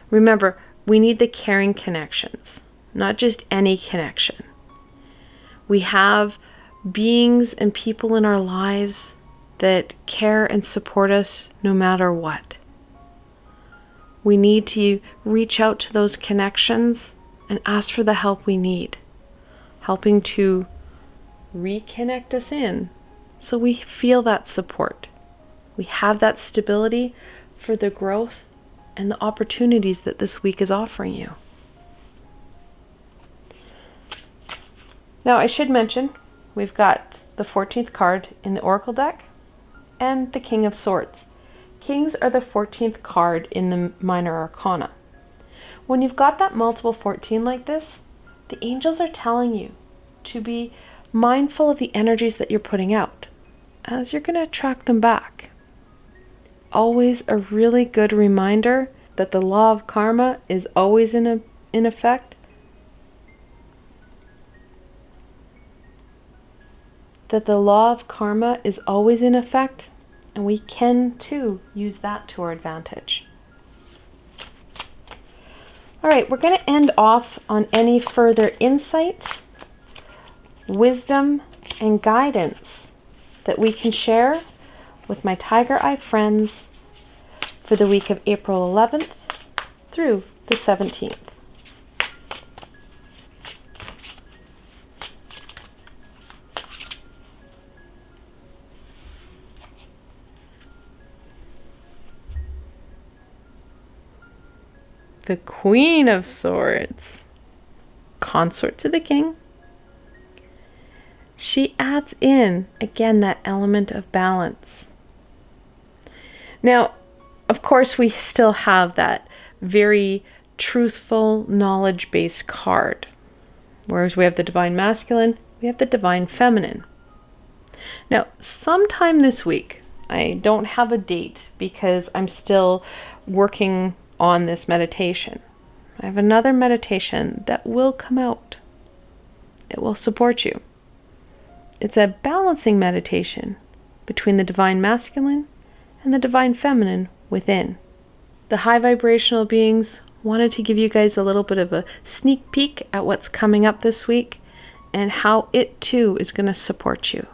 Remember, we need the caring connections, not just any connection. We have beings and people in our lives that care and support us no matter what. We need to reach out to those connections and ask for the help we need, helping to reconnect us in so we feel that support. We have that stability for the growth and the opportunities that this week is offering you. Now, I should mention, we've got the 14th card in the Oracle deck and the King of Swords. Kings are the 14th card in the Minor Arcana. When you've got that multiple 14 like this, the angels are telling you to be mindful of the energies that you're putting out, as you're going to attract them back. Always a really good reminder that the law of karma is always in effect. That the law of karma is always in effect, and we can too use that to our advantage. All right, we're going to end off on any further insight, wisdom, and guidance that we can share with my Tiger Eye friends for the week of April 11th through the 17th. The Queen of Swords, consort to the King. She adds in, again, that element of balance. Now, of course, we still have that very truthful, knowledge-based card. Whereas we have the Divine Masculine, we have the Divine Feminine. Now, sometime this week, I don't have a date because I'm still working on this meditation. I have another meditation that will come out. It will support you. It's a balancing meditation between the Divine Masculine and the Divine Feminine within. The high vibrational beings wanted to give you guys a little bit of a sneak peek at what's coming up this week and how it too is going to support you.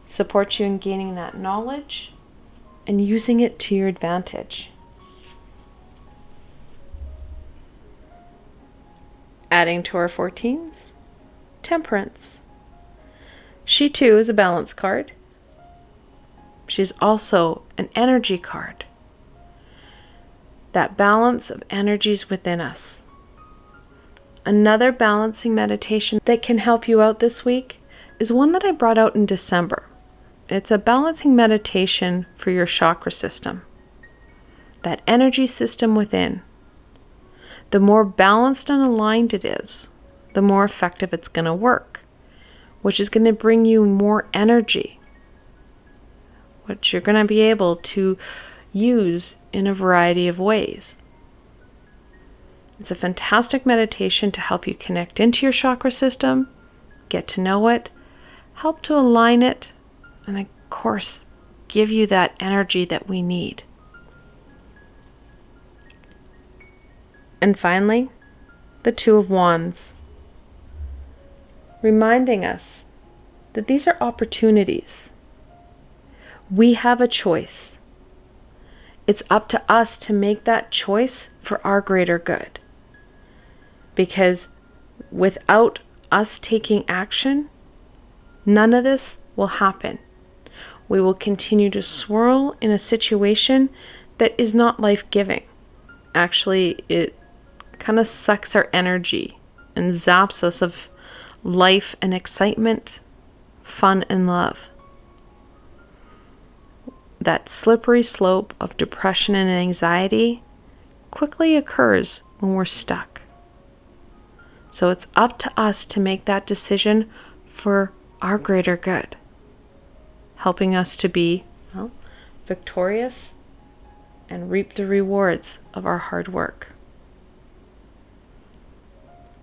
Support you in gaining that knowledge and using it to your advantage. Adding to our 14s, Temperance. She too is a balance card. She's also an energy card. That balance of energies within us. Another balancing meditation that can help you out this week is one that I brought out in December. It's a balancing meditation for your chakra system. That energy system within. The more balanced and aligned it is, the more effective it's going to work, which is going to bring you more energy, which you're going to be able to use in a variety of ways. It's a fantastic meditation to help you connect into your chakra system, get to know it, help to align it, and of course, give you that energy that we need. And finally, the Two of Wands, reminding us that these are opportunities. We have a choice. It's up to us to make that choice for our greater good. Because without us taking action, none of this will happen. We will continue to swirl in a situation that is not life-giving. Actually, it kind of sucks our energy and zaps us of life and excitement, fun and love. That slippery slope of depression and anxiety quickly occurs when we're stuck. So it's up to us to make that decision for our greater good, helping us to be victorious and reap the rewards of our hard work.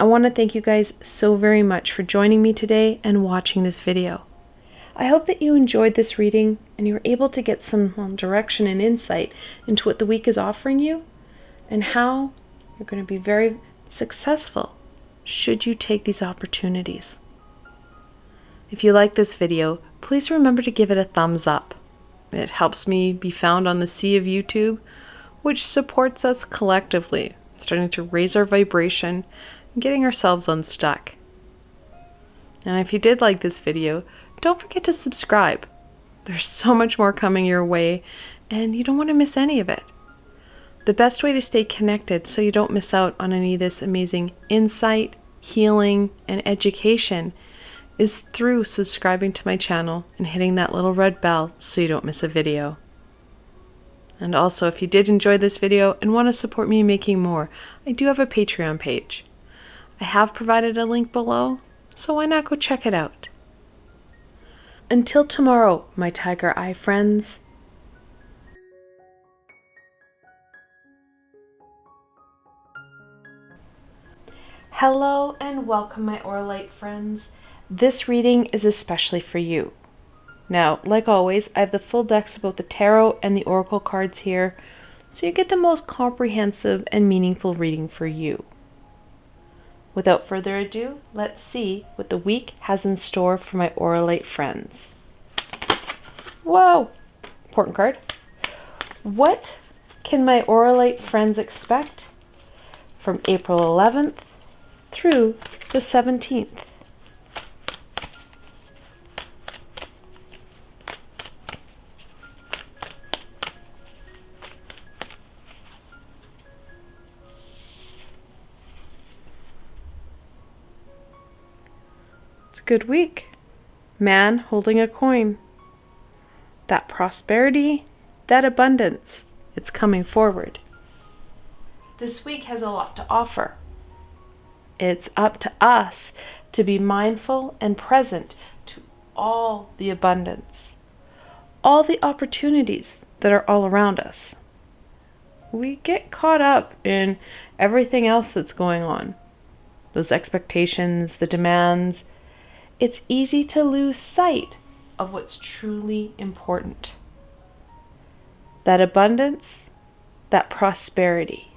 I want to thank you guys so very much for joining me today and watching this video. I hope that you enjoyed this reading and you were able to get some direction and insight into what the week is offering you and how you're going to be very successful should you take these opportunities. If you like this video, please remember to give it a thumbs up. It helps me be found on the sea of YouTube, which supports us collectively, starting to raise our vibration and getting ourselves unstuck. And if you did like this video, don't forget to subscribe. There's so much more coming your way, and you don't want to miss any of it. The best way to stay connected so you don't miss out on any of this amazing insight, healing, and education is through subscribing to my channel and hitting that little red bell so you don't miss a video. And also, if you did enjoy this video and want to support me making more, I do have a Patreon page. I have provided a link below, so why not go check it out? Until tomorrow, my Tiger Eye friends. Hello and welcome, my Auralite friends. This reading is especially for you. Now, like always, I have the full decks of both the tarot and the oracle cards here, so you get the most comprehensive and meaningful reading for you. Without further ado, let's see what the week has in store for my Auralite friends. Whoa! Important card. What can my Auralite friends expect from April 11th through the 17th? It's a good week. Man holding a coin. That prosperity, that abundance, it's coming forward. This week has a lot to offer. It's up to us to be mindful and present to all the abundance, all the opportunities that are all around us. We get caught up in everything else that's going on, those expectations, the demands. It's easy to lose sight of what's truly important. That abundance, that prosperity.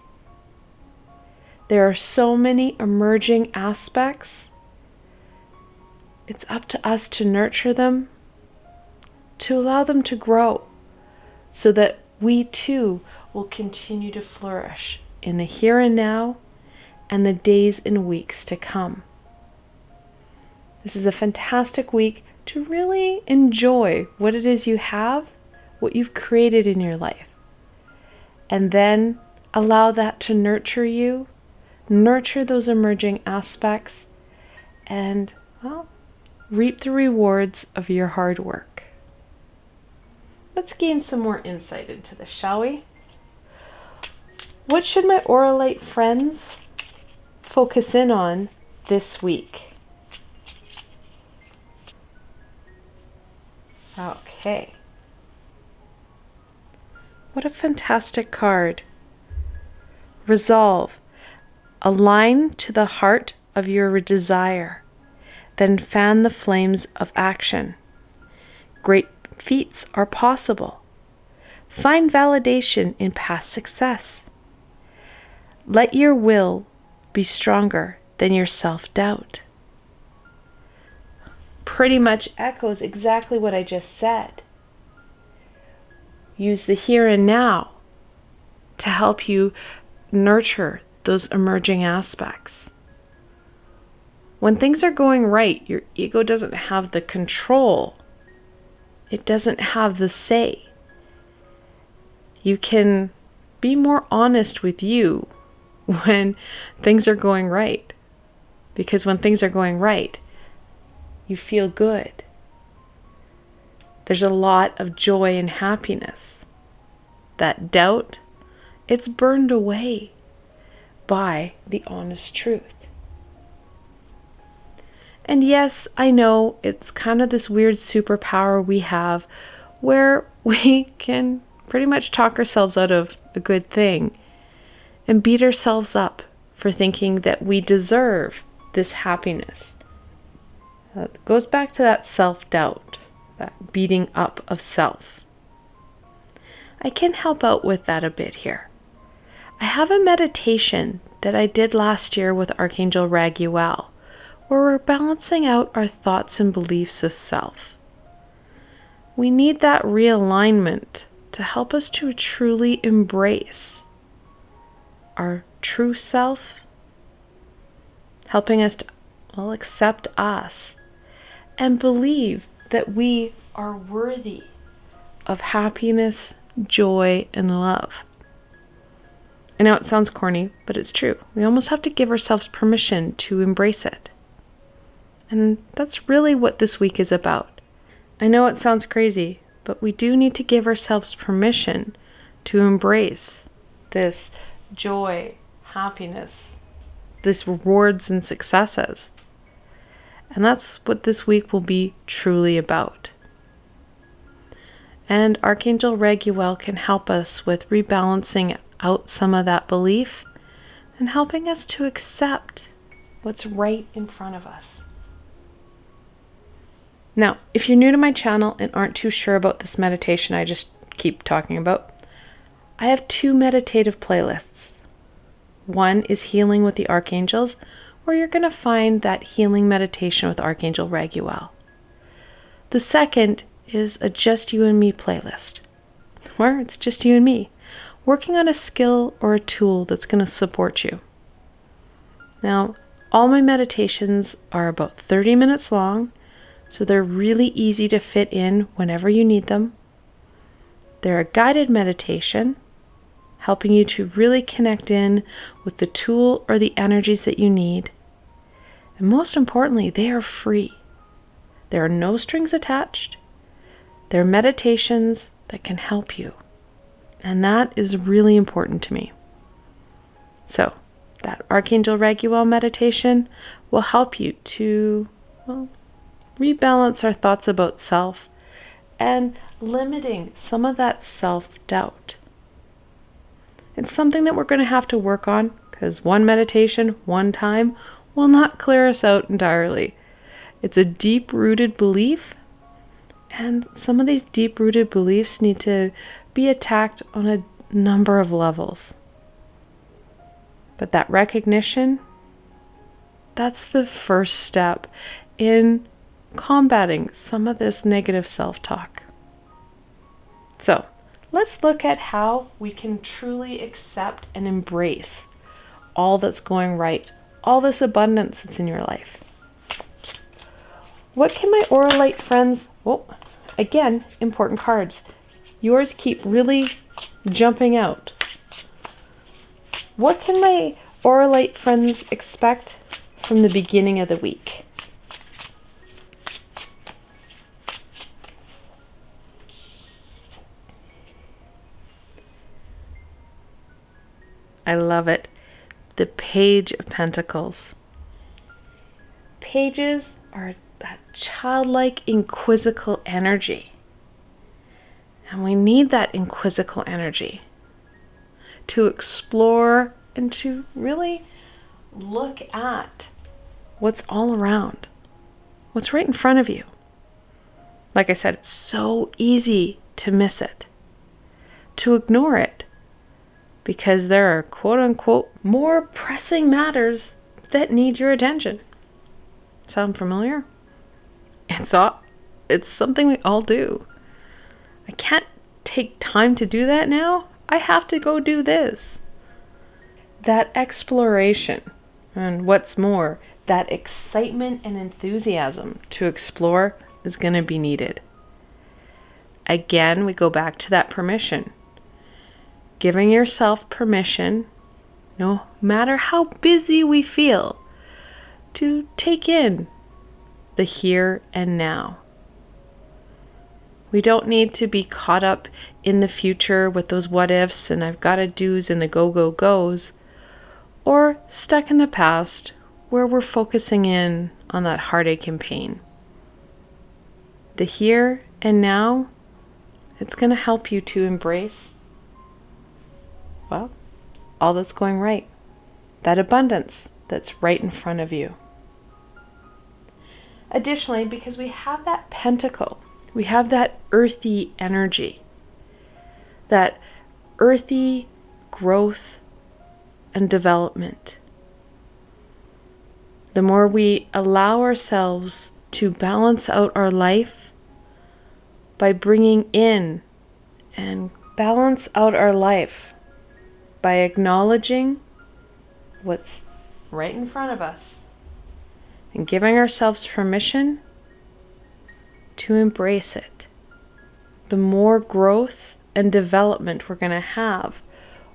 There are so many emerging aspects. It's up to us to nurture them, to allow them to grow, so that we too will continue to flourish in the here and now and the days and weeks to come. This is a fantastic week to really enjoy what it is you have, what you've created in your life, and then allow that to nurture you. Nurture those emerging aspects and, well, reap the rewards of your hard work. Let's gain some more insight into this, shall we? What should my Auralite friends focus in on this week? Okay. What a fantastic card. Resolve. Align to the heart of your desire, then fan the flames of action. Great feats are possible. Find validation in past success. Let your will be stronger than your self-doubt. Pretty much echoes exactly what I just said. Use the here and now to help you nurture those emerging aspects. When things are going right, your ego doesn't have the control. It doesn't have the say. You can be more honest with you when things are going right. Because when things are going right, you feel good. There's a lot of joy and happiness. That doubt, it's burned away by the honest truth. And yes, I know it's kind of this weird superpower we have where we can pretty much talk ourselves out of a good thing and beat ourselves up for thinking that we deserve this happiness. It goes back to that self-doubt, that beating up of self. I can help out with that a bit here. I have a meditation that I did last year with Archangel Raguel, where we're balancing out our thoughts and beliefs of self. We need that realignment to help us to truly embrace our true self, helping us to, well, accept us and believe that we are worthy of happiness, joy, and love. I know it sounds corny, but it's true. We almost have to give ourselves permission to embrace it. And that's really what this week is about. I know it sounds crazy, but we do need to give ourselves permission to embrace this joy, happiness, this rewards and successes. And that's what this week will be truly about. And Archangel Raguel can help us with rebalancing out some of that belief and helping us to accept what's right in front of us. Now, if you're new to my channel and aren't too sure about this meditation I just keep talking about, I have 2 meditative playlists. One is Healing with the Archangels, or you're going to find that healing meditation with Archangel Raguel. The second is a Just You and Me playlist, where it's just you and me, working on a skill or a tool that's going to support you. Now, all my meditations are about 30 minutes long, so they're really easy to fit in whenever you need them. They're a guided meditation, helping you to really connect in with the tool or the energies that you need. And most importantly, they are free. There are no strings attached. They're meditations that can help you. And that is really important to me. So, that Archangel Raguel meditation will help you to, rebalance our thoughts about self and limiting some of that self-doubt. It's something that we're going to have to work on because one meditation, one time, will not clear us out entirely. It's a deep-rooted belief, and some of these deep-rooted beliefs need to be attacked on a number of levels. But that recognition, that's the first step in combating some of this negative self-talk. So, let's look at how we can truly accept and embrace all that's going right, all this abundance that's in your life. What can my Auralite friends, again, important cards. Yours keep really jumping out. What can my Auralite friends expect from the beginning of the week? I love it. The Page of Pentacles. Pages are that childlike, inquisical energy. And we need that inquisical energy to explore and to really look at what's all around, what's right in front of you. Like I said, it's so easy to miss it, to ignore it, because there are quote-unquote more pressing matters that need your attention. Sound familiar? It's something we all do. I can't take time to do that now. I have to go do this. That exploration, and what's more, that excitement and enthusiasm to explore is going to be needed. Again, we go back to that permission. Giving yourself permission, no matter how busy we feel, to take in the here and now. We don't need to be caught up in the future with those what ifs and I've got to do's and the go, go, goes, or stuck in the past where we're focusing in on that heartache and pain. The here and now, it's going to help you to embrace, all that's going right, that abundance that's right in front of you. Additionally, because we have that pentacle, we have that earthy energy, that earthy growth and development. The more we allow ourselves to balance out our life by bringing in and balance out our life by acknowledging what's right in front of us and giving ourselves permission to embrace it, the more growth and development we're going to have,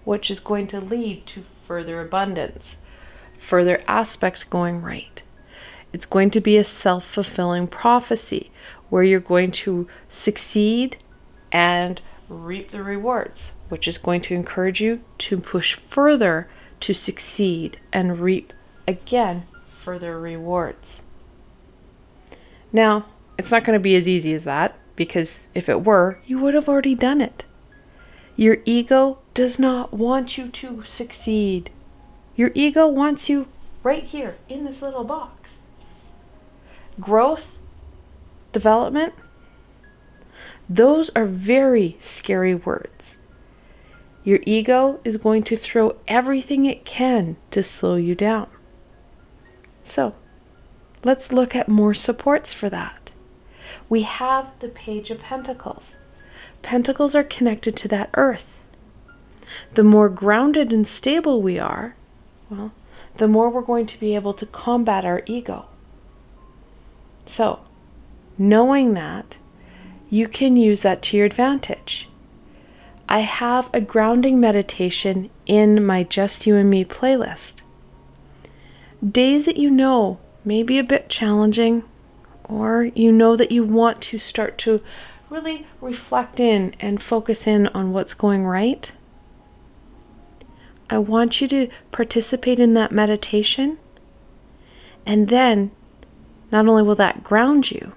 which is going to lead to further abundance, further aspects going right. It's going to be a self-fulfilling prophecy where you're going to succeed and reap the rewards, which is going to encourage you to push further to succeed and reap, again, further rewards. Now, it's not going to be as easy as that, because if it were, you would have already done it. Your ego does not want you to succeed. Your ego wants you right here in this little box. Growth, development, those are very scary words. Your ego is going to throw everything it can to slow you down. So let's look at more supports for that. We have the Page of Pentacles. Pentacles are connected to that earth. The more grounded and stable we are, well, the more we're going to be able to combat our ego. So, knowing that, you can use that to your advantage. I have a grounding meditation in my Just You and Me playlist. Days that you know may be a bit challenging, or you know that you want to start to really reflect in and focus in on what's going right, I want you to participate in that meditation, and then not only will that ground you,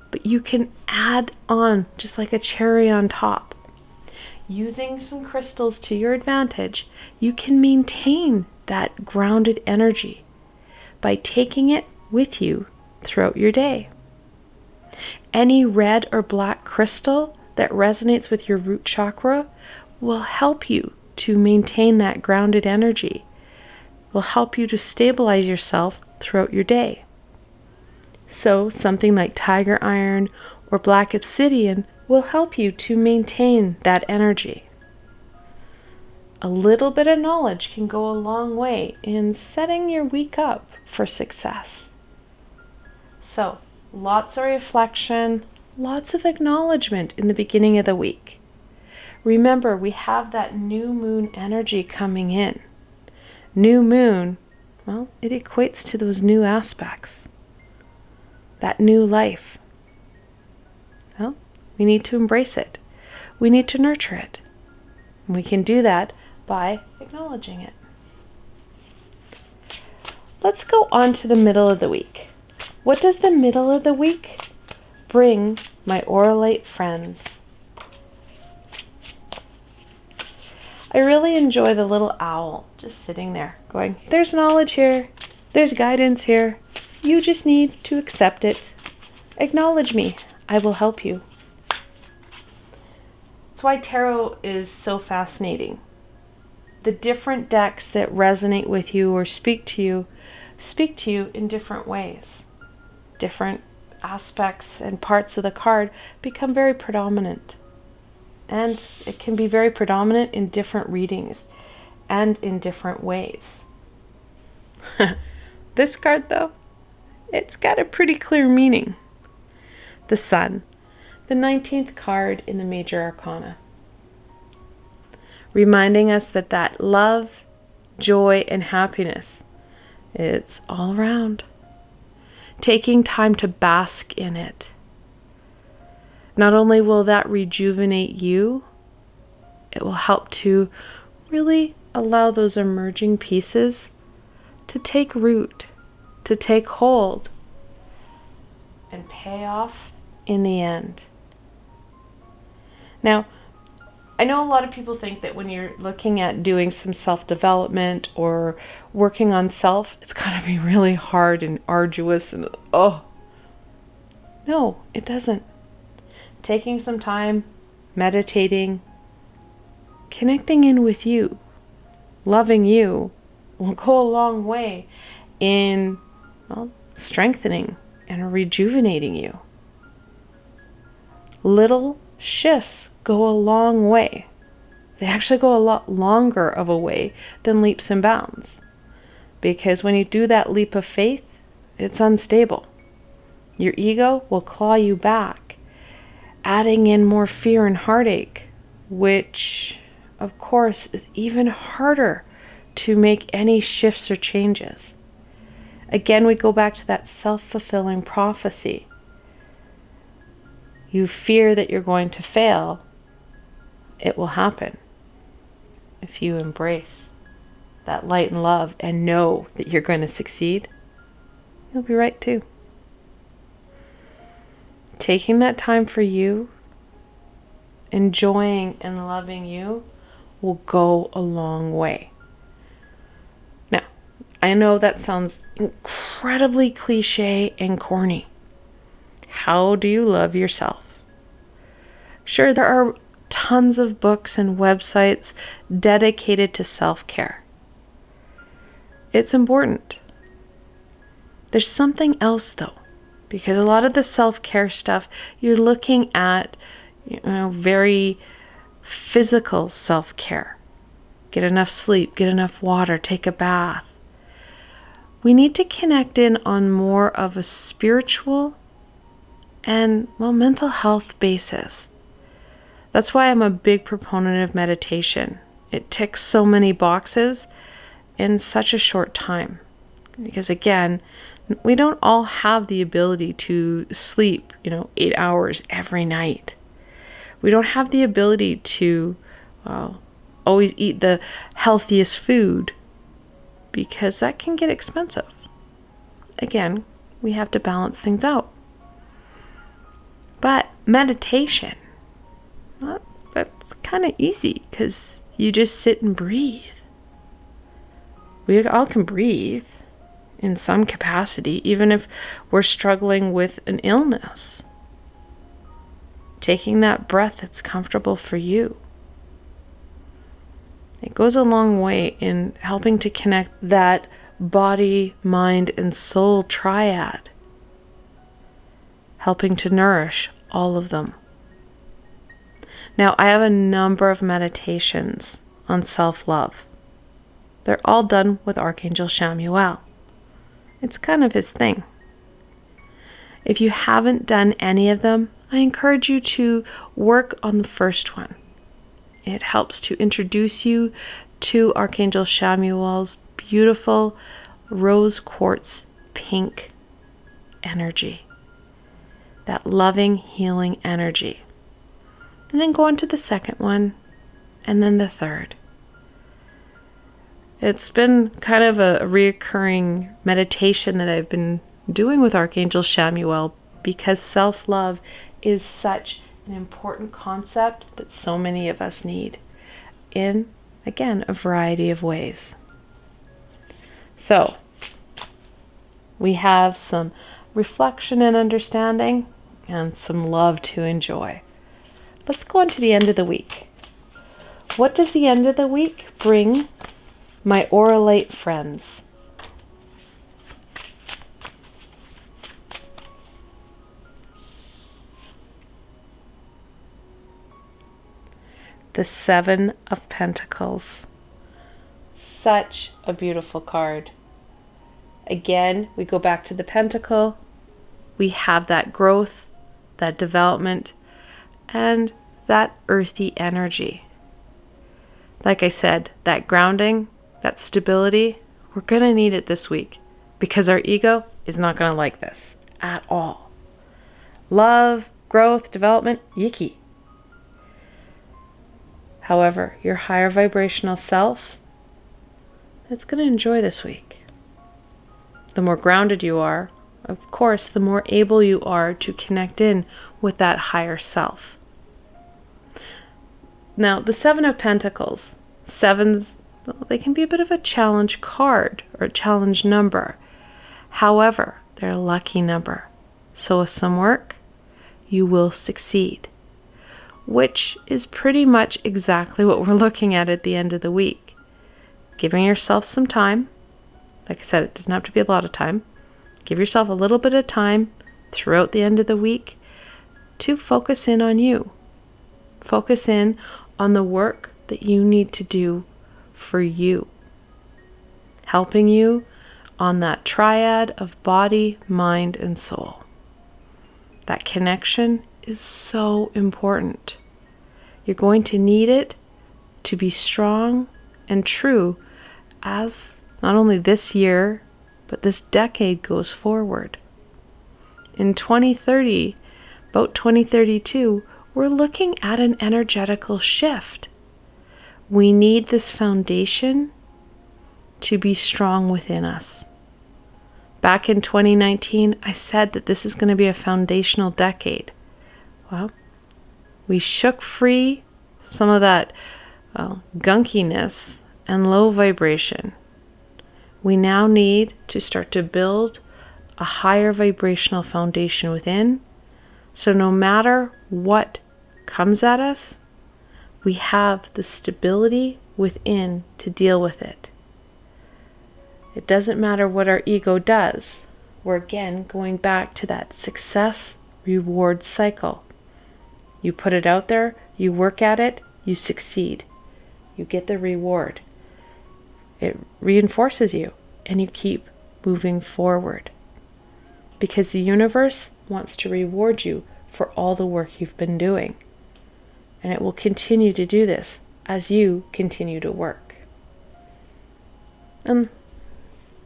but you can add on just like a cherry on top. Using some crystals to your advantage, you can maintain that grounded energy by taking it with you throughout your day. Any red or black crystal that resonates with your root chakra will help you to maintain that grounded energy, will help you to stabilize yourself throughout your day. So something like tiger iron or black obsidian will help you to maintain that energy. A little bit of knowledge can go a long way in setting your week up for success. So, lots of reflection, lots of acknowledgement in the beginning of the week. Remember, we have that new moon energy coming in. New moon, well, it equates to those new aspects. That new life. Well, we need to embrace it. We need to nurture it. And we can do that by acknowledging it. Let's go on to the middle of the week. What does the middle of the week bring my Auralite friends? I really enjoy the little owl just sitting there going, there's knowledge here, there's guidance here. You just need to accept it. Acknowledge me. I will help you. That's why tarot is so fascinating. The different decks that resonate with you or speak to you in different ways. Different aspects and parts of the card become very predominant. And it can be very predominant in different readings and in different ways. This card, though, it's got a pretty clear meaning. The Sun, the 19th card in the Major Arcana. Reminding us that love, joy, and happiness, it's all around. Taking time to bask in it. Not only will that rejuvenate you, it will help to really allow those emerging pieces to take root, to take hold, and pay off in the end. Now, I know a lot of people think that when you're looking at doing some self-development or working on self, it's got to be really hard and arduous and No, it doesn't. Taking some time, meditating, connecting in with you, loving you will go a long way in, strengthening and rejuvenating you. Little shifts go a long way. They actually go a lot longer of a way than leaps and bounds. Because when you do that leap of faith, it's unstable. Your ego will claw you back, adding in more fear and heartache, which, of course, is even harder to make any shifts or changes. Again, we go back to that self-fulfilling prophecy. You fear that you're going to fail. It will happen if you embrace that light and love and know that you're going to succeed. You'll be right too. Taking that time for you, enjoying and loving you, will go a long way. Now, I know that sounds incredibly cliche and corny. How do you love yourself? Sure, there are tons of books and websites dedicated to self-care. It's important. There's something else though, because a lot of the self-care stuff, you're looking at, very physical self-care. Get enough sleep, get enough water, take a bath. We need to connect in on more of a spiritual and, mental health basis. That's why I'm a big proponent of meditation. It ticks so many boxes in such a short time. Because again, we don't all have the ability to sleep, 8 hours every night. We don't have the ability to always eat the healthiest food, because that can get expensive. Again, we have to balance things out. But meditation, that's kind of easy because you just sit and breathe. We all can breathe in some capacity, even if we're struggling with an illness. Taking that breath that's comfortable for you. It goes a long way in helping to connect that body, mind, and soul triad. Helping to nourish all of them. Now, I have a number of meditations on self-love. They're all done with Archangel Chamuel. It's kind of his thing. If you haven't done any of them, I encourage you to work on the first one. It helps to introduce you to Archangel Chamuel's beautiful rose quartz pink energy. That loving, healing energy. And then go on to the second one, and then the third. It's been kind of a reoccurring meditation that I've been doing with Archangel Chamuel, because self-love is such an important concept that so many of us need in, again, a variety of ways. So, we have some reflection and understanding and some love to enjoy. Let's go on to the end of the week. What does the end of the week bring my Auralite friends? The Seven of Pentacles. Such a beautiful card. Again, we go back to the pentacle. We have that growth, that development, and that earthy energy. Like I said, that grounding, that stability, we're going to need it this week, because our ego is not going to like this at all. Love, growth, development, yicky. However, your higher vibrational self, it's going to enjoy this week. The more grounded you are, of course, the more able you are to connect in with that higher self. Now, the Seven of Pentacles, sevens, they can be a bit of a challenge card or a challenge number. However, they're a lucky number. So with some work, you will succeed. Which is pretty much exactly what we're looking at the end of the week. Giving yourself some time. Like I said, it doesn't have to be a lot of time. Give yourself a little bit of time throughout the end of the week to focus in on you. Focus in on the work that you need to do for you. Helping you on that triad of body, mind, and soul. That connection is so important. You're going to need it to be strong and true as not only this year, but this decade goes forward. In 2030, about 2032, we're looking at an energetical shift. We need this foundation to be strong within us. Back in 2019, I said that this is going to be a foundational decade. Well, we shook free some of that gunkiness and low vibration. We now need to start to build a higher vibrational foundation within, so no matter what comes at us, we have the stability within to deal with it. It doesn't matter what our ego does, we're again going back to that success reward cycle. You put it out there, you work at it, you succeed. You get the reward. It reinforces you and you keep moving forward. Because the universe wants to reward you for all the work you've been doing. And it will continue to do this as you continue to work. And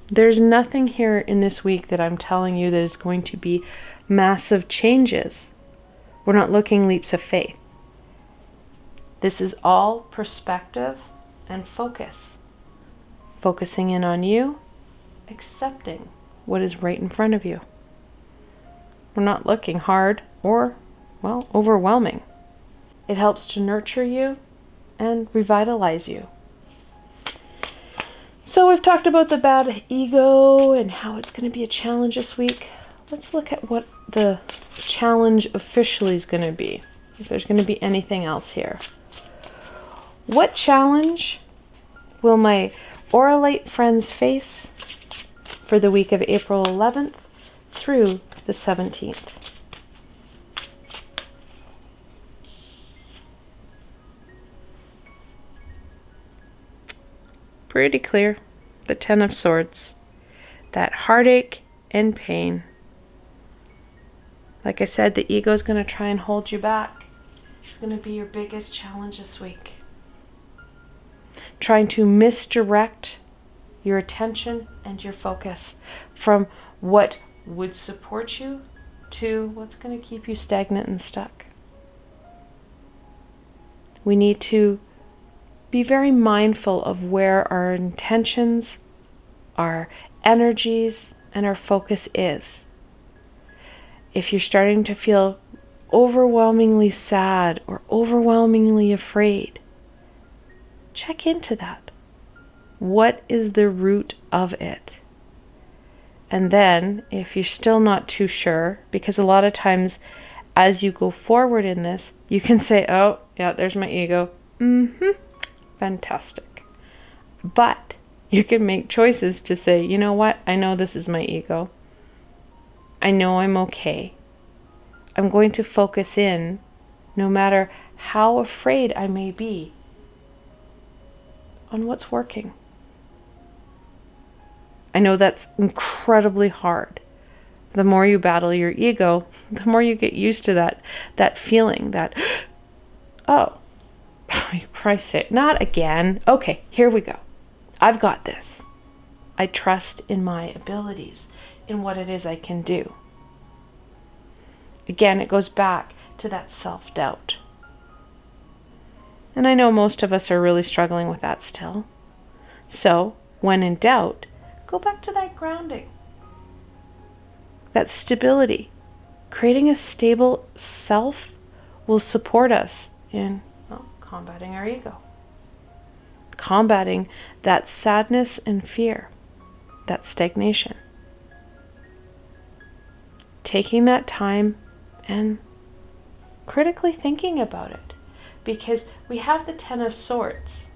there's nothing here in this week that I'm telling you that is going to be massive changes. We're not looking leaps of faith. This is all perspective and focus. Focusing in on you, accepting what is right in front of you. We're not looking hard or, well, overwhelming. It helps to nurture you and revitalize you. So we've talked about the bad ego and how it's going to be a challenge this week. Let's look at what the challenge officially is going to be. If there's going to be anything else here. What challenge will my Auralite friends face for the week of April 11th through the 17th? Pretty clear. The Ten of Swords. That heartache and pain. Like I said, the ego is going to try and hold you back. It's going to be your biggest challenge this week. Trying to misdirect your attention and your focus from what would support you to what's going to keep you stagnant and stuck. We need to be very mindful of where our intentions, our energies, and our focus is. If you're starting to feel overwhelmingly sad or overwhelmingly afraid, check into that. What is the root of it? And then, if you're still not too sure, because a lot of times as you go forward in this, you can say, oh, yeah, there's my ego. Fantastic. But you can make choices to say, you know what? I know this is my ego. I know I'm okay. I'm going to focus in, no matter how afraid I may be, on what's working. I know that's incredibly hard. The more you battle your ego, the more you get used to that feeling that, oh, Christ's sake, not again. Okay, here we go. I've got this. I trust in my abilities, in what it is I can do. Again, it goes back to that self-doubt. And I know most of us are really struggling with that still. So, when in doubt, go back to that grounding. That stability. Creating a stable self will support us in combating our ego. Combating that sadness and fear, that stagnation. Taking that time and critically thinking about it. Because we have the Ten of Swords.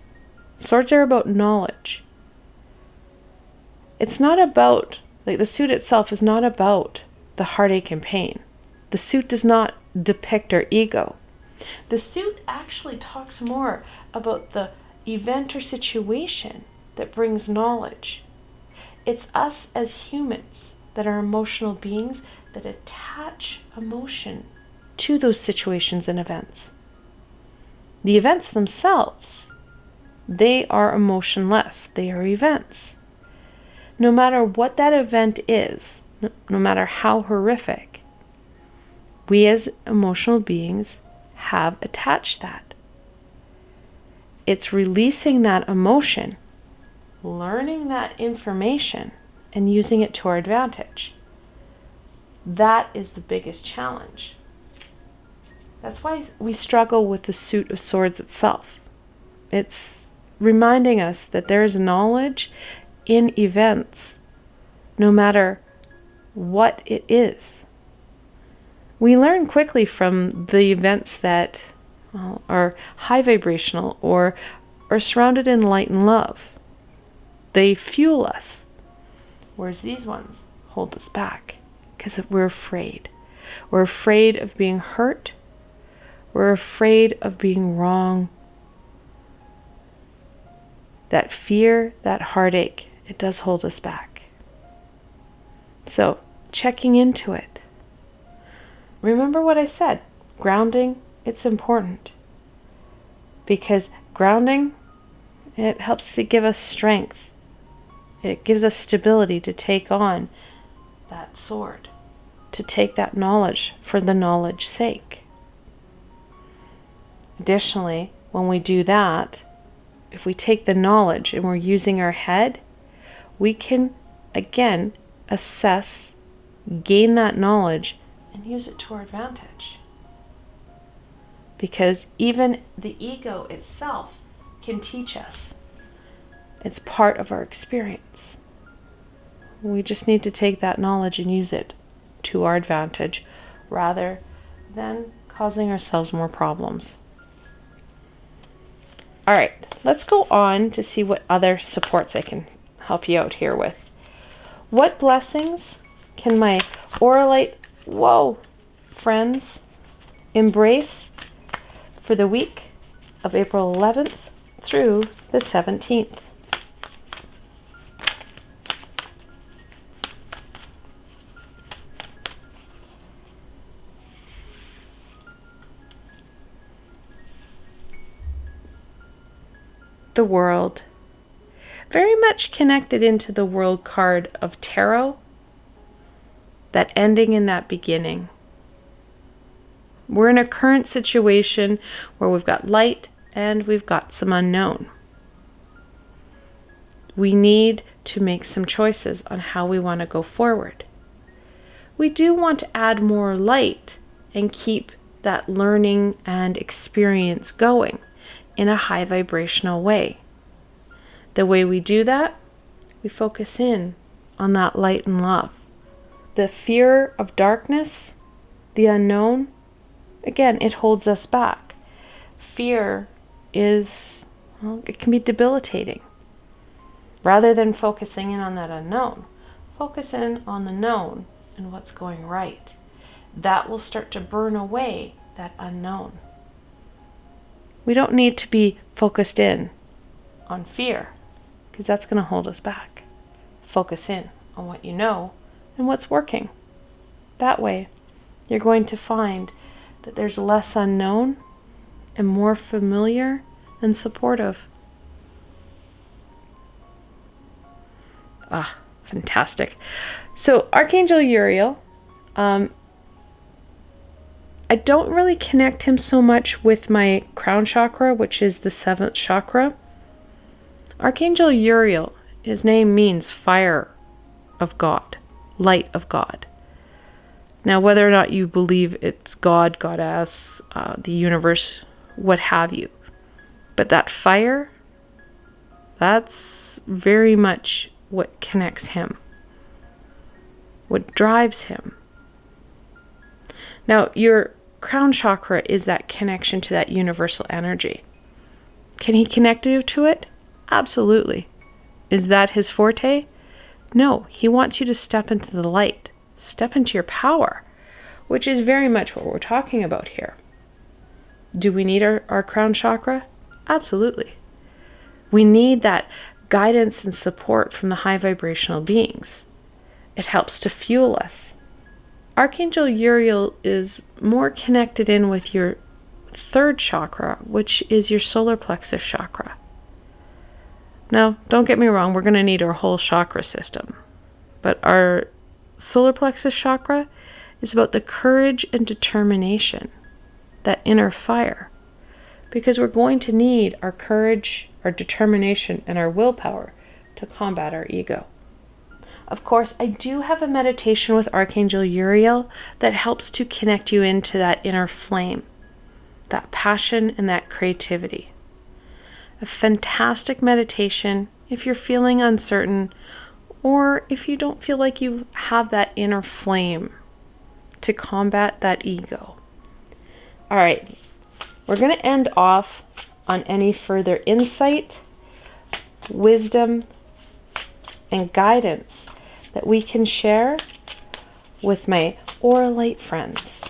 Swords are about knowledge. It's not about, like the suit itself is not about the heartache and pain. The suit does not depict our ego. The suit actually talks more about the event or situation that brings knowledge. It's us as humans that are emotional beings that attach emotion to those situations and events. The events themselves, they are emotionless. They are events. No matter what that event is, no matter how horrific, we as emotional beings have attached that. It's releasing that emotion, learning that information, and using it to our advantage. That is the biggest challenge. That's why we struggle with the suit of swords itself. It's reminding us that there is knowledge in events, no matter what it is. We learn quickly from the events that are high vibrational or are surrounded in light and love. They fuel us. Whereas these ones, hold us back because we're afraid. We're afraid of being hurt. We're afraid of being wrong. That fear, that heartache, it does hold us back. So, checking into it. Remember what I said. Grounding, it's important. Because grounding, it helps to give us strength. It gives us stability to take on that sword, to take that knowledge for the knowledge's sake. Additionally, when we do that, if we take the knowledge and we're using our head, we can, again, assess, gain that knowledge, and use it to our advantage. Because even the ego itself can teach us. It's part of our experience. We just need to take that knowledge and use it to our advantage rather than causing ourselves more problems. All right, let's go on to see what other supports I can help you out here with. What blessings can my Auralite, friends embrace for the week of April 11th through the 17th? The World. Very much connected into the World card of Tarot. That ending and that beginning. We're in a current situation where we've got light and we've got some unknown. We need to make some choices on how we want to go forward. We do want to add more light and keep that learning and experience going in a high vibrational way. The way we do that, we focus in on that light and love. The fear of darkness, the unknown, again, it holds us back. Fear is, it can be debilitating. Rather than focusing in on that unknown, focus in on the known and what's going right. That will start to burn away that unknown. We don't need to be focused in on fear because that's going to hold us back. Focus in on what you know and what's working. That way, you're going to find that there's less unknown and more familiar and supportive. Ah, fantastic. So, Archangel Uriel, I don't really connect him so much with my crown chakra, which is the 7th chakra. Archangel Uriel, his name means fire of God, light of God. Now, whether or not you believe it's God, goddess, the universe, what have you, but that fire, that's very much what connects him, what drives him. Now, your crown chakra is that connection to that universal energy. Can he connect you to it? Absolutely. Is that his forte? No, he wants you to step into the light, step into your power, which is very much what we're talking about here. Do we need our crown chakra? Absolutely. We need that guidance and support from the high vibrational beings. It helps to fuel us. Archangel Uriel is more connected in with your 3rd chakra, which is your solar plexus chakra. Now, don't get me wrong, we're going to need our whole chakra system. But our solar plexus chakra is about the courage and determination, that inner fire. Because we're going to need our courage, our determination, and our willpower to combat our ego. Of course, I do have a meditation with Archangel Uriel that helps to connect you into that inner flame, that passion and that creativity. A fantastic meditation if you're feeling uncertain or if you don't feel like you have that inner flame to combat that ego. All right, we're going to end off on any further insight, wisdom, and guidance that we can share with my Auralite friends.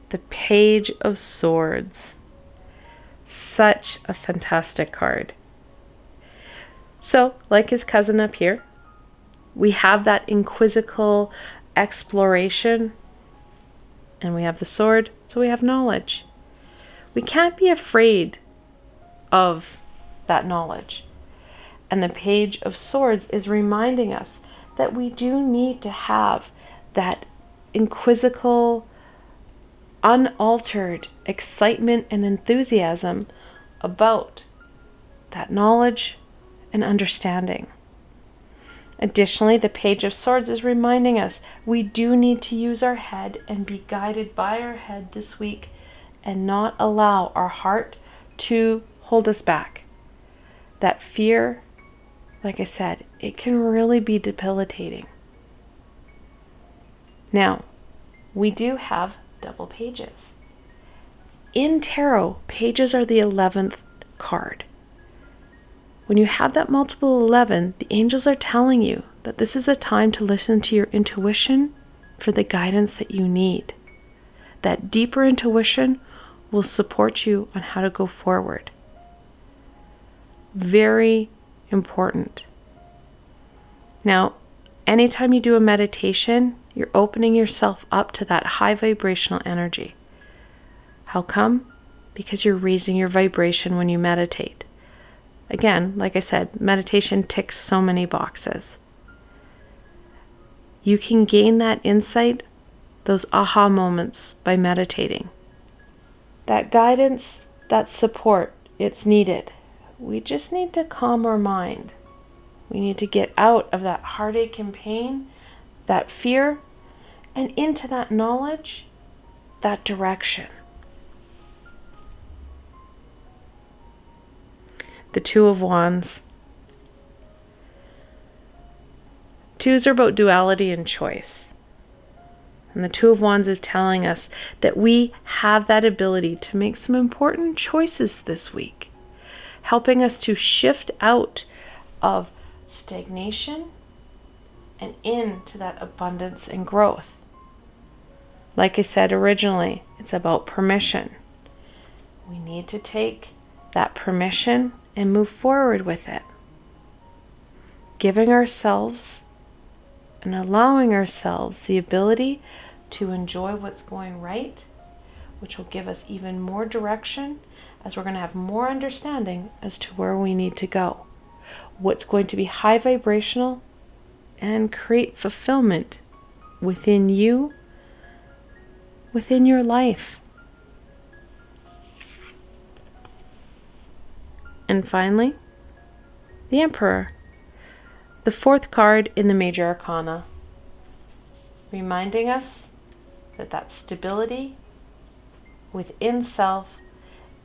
The Page of Swords. Such a fantastic card. So, like his cousin up here, we have that inquisical exploration, and we have the sword, so we have knowledge. We can't be afraid of that knowledge. And the Page of Swords is reminding us that we do need to have that inquisical, unaltered excitement and enthusiasm about that knowledge and understanding. Additionally, the Page of Swords is reminding us we do need to use our head and be guided by our head this week and not allow our heart to hold us back. That fear, like I said, it can really be debilitating. Now, we do have double pages. In tarot, pages are the 11th card. When you have that multiple 11, the angels are telling you that this is a time to listen to your intuition for the guidance that you need. That deeper intuition will support you on how to go forward. Very important. Now, anytime you do a meditation, you're opening yourself up to that high vibrational energy. How come? Because you're raising your vibration when you meditate. Again, like I said, meditation ticks so many boxes. You can gain that insight, those aha moments by meditating. That guidance, that support, it's needed. We just need to calm our mind. We need to get out of that heartache and pain, that fear, and into that knowledge, that direction. The Two of Wands. Twos are about duality and choice. And the Two of Wands is telling us that we have that ability to make some important choices this week, helping us to shift out of stagnation and into that abundance and growth. Like I said originally, it's about permission. We need to take that permission and move forward with it. Giving ourselves and allowing ourselves the ability to enjoy what's going right, which will give us even more direction as we're going to have more understanding as to where we need to go, what's going to be high vibrational and create fulfillment within you, within your life. And finally, the Emperor, the 4th card in the Major Arcana, reminding us that that stability within self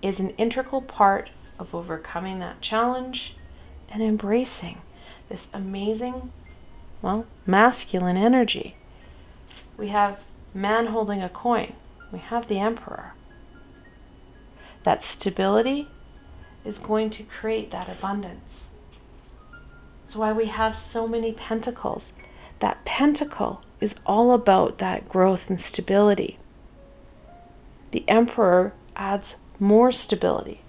is an integral part of overcoming that challenge and embracing this amazing, masculine energy. We have man holding a coin. We have the Emperor. That stability is going to create that abundance. That's why we have so many pentacles. That pentacle is all about that growth and stability. The Emperor adds more stability,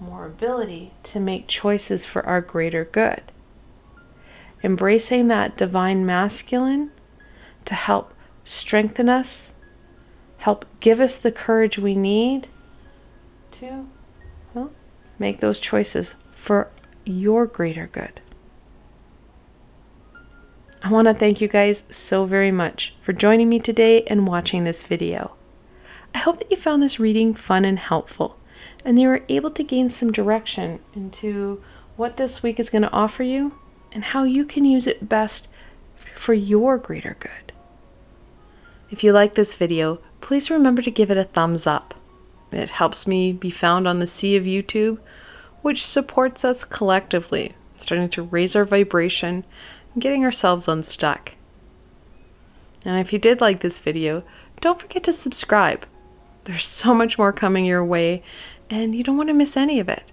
more ability to make choices for our greater good. Embracing that divine masculine to help strengthen us, help give us the courage we need to make those choices for your greater good. I want to thank you guys so very much for joining me today and watching this video. I hope that you found this reading fun and helpful, and you were able to gain some direction into what this week is going to offer you and how you can use it best for your greater good. If you like this video, please remember to give it a thumbs up. It helps me be found on the sea of YouTube, which supports us collectively, starting to raise our vibration and getting ourselves unstuck. And if you did like this video, don't forget to subscribe. There's so much more coming your way, and you don't want to miss any of it.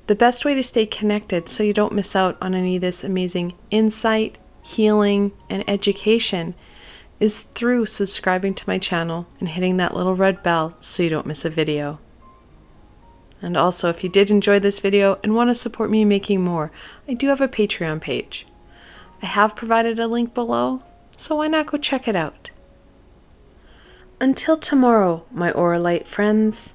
The best way to stay connected so you don't miss out on any of this amazing insight, healing, and education is through subscribing to my channel and hitting that little red bell so you don't miss a video. And also, if you did enjoy this video and want to support me making more, I do have a Patreon page. I have provided a link below, so why not go check it out? Until tomorrow, my Auralite friends,